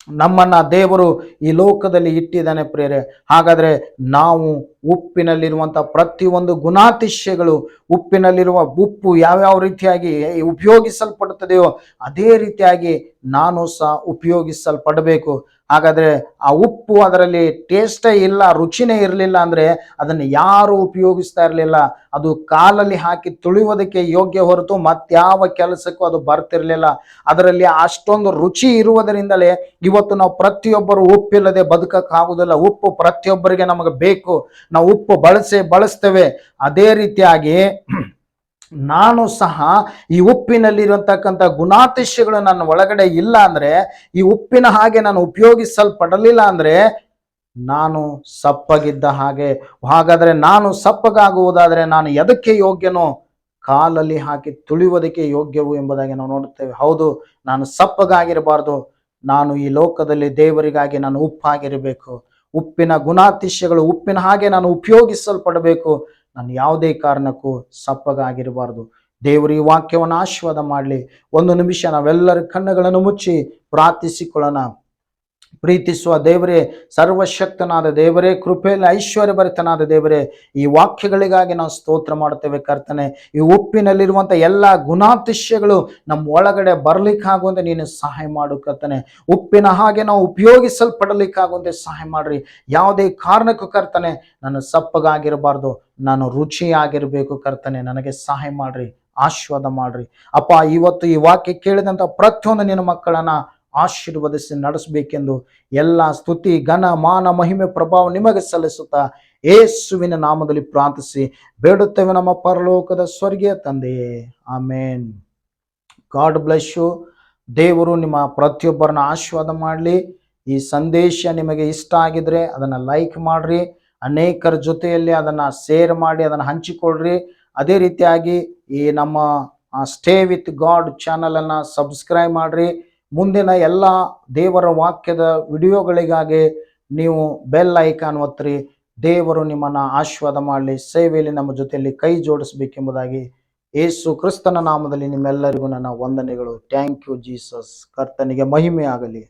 ನಮ್ಮನ್ನ ದೇವರು ಈ ಲೋಕದಲ್ಲಿ ಇಟ್ಟಿದ್ದಾನೆ ಪ್ರಿಯರೇ. ಹಾಗಾದ್ರೆ ನಾವು ಉಪ್ಪಿನಲ್ಲಿರುವಂತಹ ಪ್ರತಿಯೊಂದು ಗುಣಾತಿಶಯಗಳು, ಉಪ್ಪಿನಲ್ಲಿರುವ ಉಪ್ಪು ಯಾವ್ಯಾವ ರೀತಿಯಾಗಿ ಉಪಯೋಗಿಸಲ್ಪಡುತ್ತದೆಯೋ ಅದೇ ರೀತಿಯಾಗಿ ನಾನು ಸಹ ಉಪಯೋಗಿಸಲ್ಪಡಬೇಕು. ಹಾಗಾದ್ರೆ ಆ ಉಪ್ಪು ಅದರಲ್ಲಿ ಟೇಸ್ಟೇ ಇಲ್ಲ, ರುಚಿನೇ ಇರಲಿಲ್ಲ ಅಂದ್ರೆ ಅದನ್ನು ಯಾರು ಉಪಯೋಗಿಸ್ತಾ ಇರಲಿಲ್ಲ. ಅದು ಕಾಲಲ್ಲಿ ಹಾಕಿ ತುಳಿಯೋದಕ್ಕೆ ಯೋಗ್ಯ ಹೊರತು ಮತ್ಯಾವ ಕೆಲಸಕ್ಕೂ ಅದು ಬರ್ತಿರ್ಲಿಲ್ಲ. ಅದರಲ್ಲಿ ಅಷ್ಟೊಂದು ರುಚಿ ಇರುವುದರಿಂದಲೇ ಇವತ್ತು ನಾವು ಪ್ರತಿಯೊಬ್ಬರು ಉಪ್ಪಿಲ್ಲದೆ ಬದುಕಕ್ಕಾಗುವುದಿಲ್ಲ. ಉಪ್ಪು ಪ್ರತಿಯೊಬ್ಬರಿಗೆ ನಮಗೆ ಬೇಕು. ನಾವು ಉಪ್ಪು ಬಳಸ್ತೇವೆ. ಅದೇ ರೀತಿಯಾಗಿ ನಾನು ಸಹ ಈ ಉಪ್ಪಿನಲ್ಲಿರತಕ್ಕಂಥ ಗುಣಾತಿಶಯಗಳು ನನ್ನ ಒಳಗಡೆ ಇಲ್ಲ ಅಂದ್ರೆ, ಈ ಉಪ್ಪಿನ ಹಾಗೆ ನಾನು ಉಪಯೋಗಿಸಲ್ಪಡಲಿಲ್ಲ ಅಂದ್ರೆ ನಾನು ಸಪ್ಪಗಿದ್ದ ಹಾಗೆ. ಹಾಗಾದ್ರೆ ನಾನು ಸಪ್ಪಗಾಗುವುದಾದ್ರೆ ನಾನು ಎದಕ್ಕೆ ಯೋಗ್ಯನೋ? ಕಾಲಲ್ಲಿ ಹಾಕಿ ತುಳಿಯುವುದಕ್ಕೆ ಯೋಗ್ಯವು ಎಂಬುದಾಗಿ ನಾವು ನೋಡುತ್ತೇವೆ. ಹೌದು, ನಾನು ಸಪ್ಪಗಾಗಿರಬಾರ್ದು. ನಾನು ಈ ಲೋಕದಲ್ಲಿ ದೇವರಿಗಾಗಿ ನಾನು ಉಪ್ಪಾಗಿರಬೇಕು. ಉಪ್ಪಿನ ಗುಣಾತಿಶಯಗಳು, ಉಪ್ಪಿನ ಹಾಗೆ ನಾನು ಉಪಯೋಗಿಸಲ್ಪಡಬೇಕು. ನಾನು ಯಾವುದೇ ಕಾರಣಕ್ಕೂ ಸಪ್ಪಗಾಗಿರಬಾರ್ದು. ದೇವರು ಈ ವಾಕ್ಯವನ್ನು ಆಶೀರ್ವಾದ ಮಾಡಲಿ. ಒಂದು ನಿಮಿಷ ನಾವೆಲ್ಲರ ಕಣ್ಣುಗಳನ್ನು ಮುಚ್ಚಿ ಪ್ರಾರ್ಥಿಸಿಕೊಳ್ಳೋಣ. ಪ್ರೀತಿಸುವ ದೇವರೇ, ಸರ್ವಶಕ್ತನಾದ ದೇವರೇ, ಕೃಪೆಯಲ್ಲಿ ಐಶ್ವರ್ಯಭರಿತನಾದ ದೇವರೇ, ಈ ವಾಕ್ಯಗಳಿಗಾಗಿ ನಾವು ಸ್ತೋತ್ರ ಮಾಡುತ್ತೇವೆ ಕರ್ತನೆ. ಈ ಉಪ್ಪಿನಲ್ಲಿರುವಂಥ ಎಲ್ಲ ಗುಣಾತಿಶಯಗಳು ನಮ್ಮ ಒಳಗಡೆ ಬರಲಿಕ್ಕಾಗುವಂತೆ ನೀನು ಸಹಾಯ ಮಾಡು ಕರ್ತನೆ. ಉಪ್ಪಿನ ಹಾಗೆ ನಾವು ಉಪಯೋಗಿಸಲ್ಪಡಲಿಕ್ಕಾಗುವಂತೆ ಸಹಾಯ ಮಾಡ್ರಿ. ಯಾವುದೇ ಕಾರಣಕ್ಕೂ ಕರ್ತನೆ ನಾನು ಸಪ್ಪಗಾಗಿರಬಾರ್ದು, ನಾನು ರುಚಿಯಾಗಿರಬೇಕು ಕರ್ತನೆ. ನನಗೆ ಸಹಾಯ ಮಾಡ್ರಿ, ಆಶೀರ್ವಾದ ಮಾಡ್ರಿ ಅಪ್ಪ. ಇವತ್ತು ಈ ವಾಕ್ಯ ಕೇಳಿದಂಥ ಪ್ರತಿಯೊಂದು ನಿನ್ನ ಮಕ್ಕಳನ್ನ ಆಶೀರ್ವದಿಸಿ ನಡೆಸಬೇಕೆಂದು ಎಲ್ಲ ಸ್ತುತಿ, ಘನ, ಮಾನ, ಮಹಿಮೆ, ಪ್ರಭಾವ ನಿಮಗೆ ಸಲ್ಲಿಸುತ್ತಾ ಯೇಸುವಿನ ನಾಮದಲ್ಲಿ ಪ್ರಾರ್ಥಿಸಿ ಬೇಡುತ್ತೇವೆ ನಮ್ಮ ಪರಲೋಕದ ಸ್ವರ್ಗೀಯ ತಂದೆಯೇ, ಆಮೇನ್. God bless you. ದೇವರು ನಿಮ್ಮ ಪ್ರತಿಯೊಬ್ಬರನ್ನ ಆಶೀರ್ವಾದ ಮಾಡಲಿ. ಈ ಸಂದೇಶ ನಿಮಗೆ ಇಷ್ಟ ಆಗಿದ್ರೆ ಅದನ್ನು ಲೈಕ್ ಮಾಡ್ರಿ, ಅನೇಕರ ಜೊತೆಯಲ್ಲಿ ಅದನ್ನು ಶೇರ್ ಮಾಡಿ ಅದನ್ನು ಹಂಚಿಕೊಳ್ಳ್ರಿ. ಅದೇ ರೀತಿಯಾಗಿ ಈ ನಮ್ಮ ಸ್ಟೇ ವಿತ್ ಗಾಡ್ ಚಾನಲನ್ನು ಸಬ್ಸ್ಕ್ರೈಬ್ ಮಾಡ್ರಿ. ಮುಂದಿನ ಎಲ್ಲ ದೇವರ ವಾಕ್ಯದ ವಿಡಿಯೋಗಳಿಗಾಗಿ ನೀವು ಬೆಲ್ ಐಕಾನ್ ಒತ್ತಿರಿ. ದೇವರು ನಿಮ್ಮನ್ನು ಆಶೀರ್ವಾದ ಮಾಡಲಿ. ಸೇವೆಯಲ್ಲಿ ನಮ್ಮ ಜೊತೆಯಲ್ಲಿ ಕೈ ಜೋಡಿಸಬೇಕೆಂಬುದಾಗಿ ಯೇಸು ಕ್ರಿಸ್ತನ ನಾಮದಲ್ಲಿ ನಿಮ್ಮೆಲ್ಲರಿಗೂ ನನ್ನ ವಂದನೆಗಳು. Thank you Jesus. ಕರ್ತನಿಗೆ ಮಹಿಮೆ ಆಗಲಿ.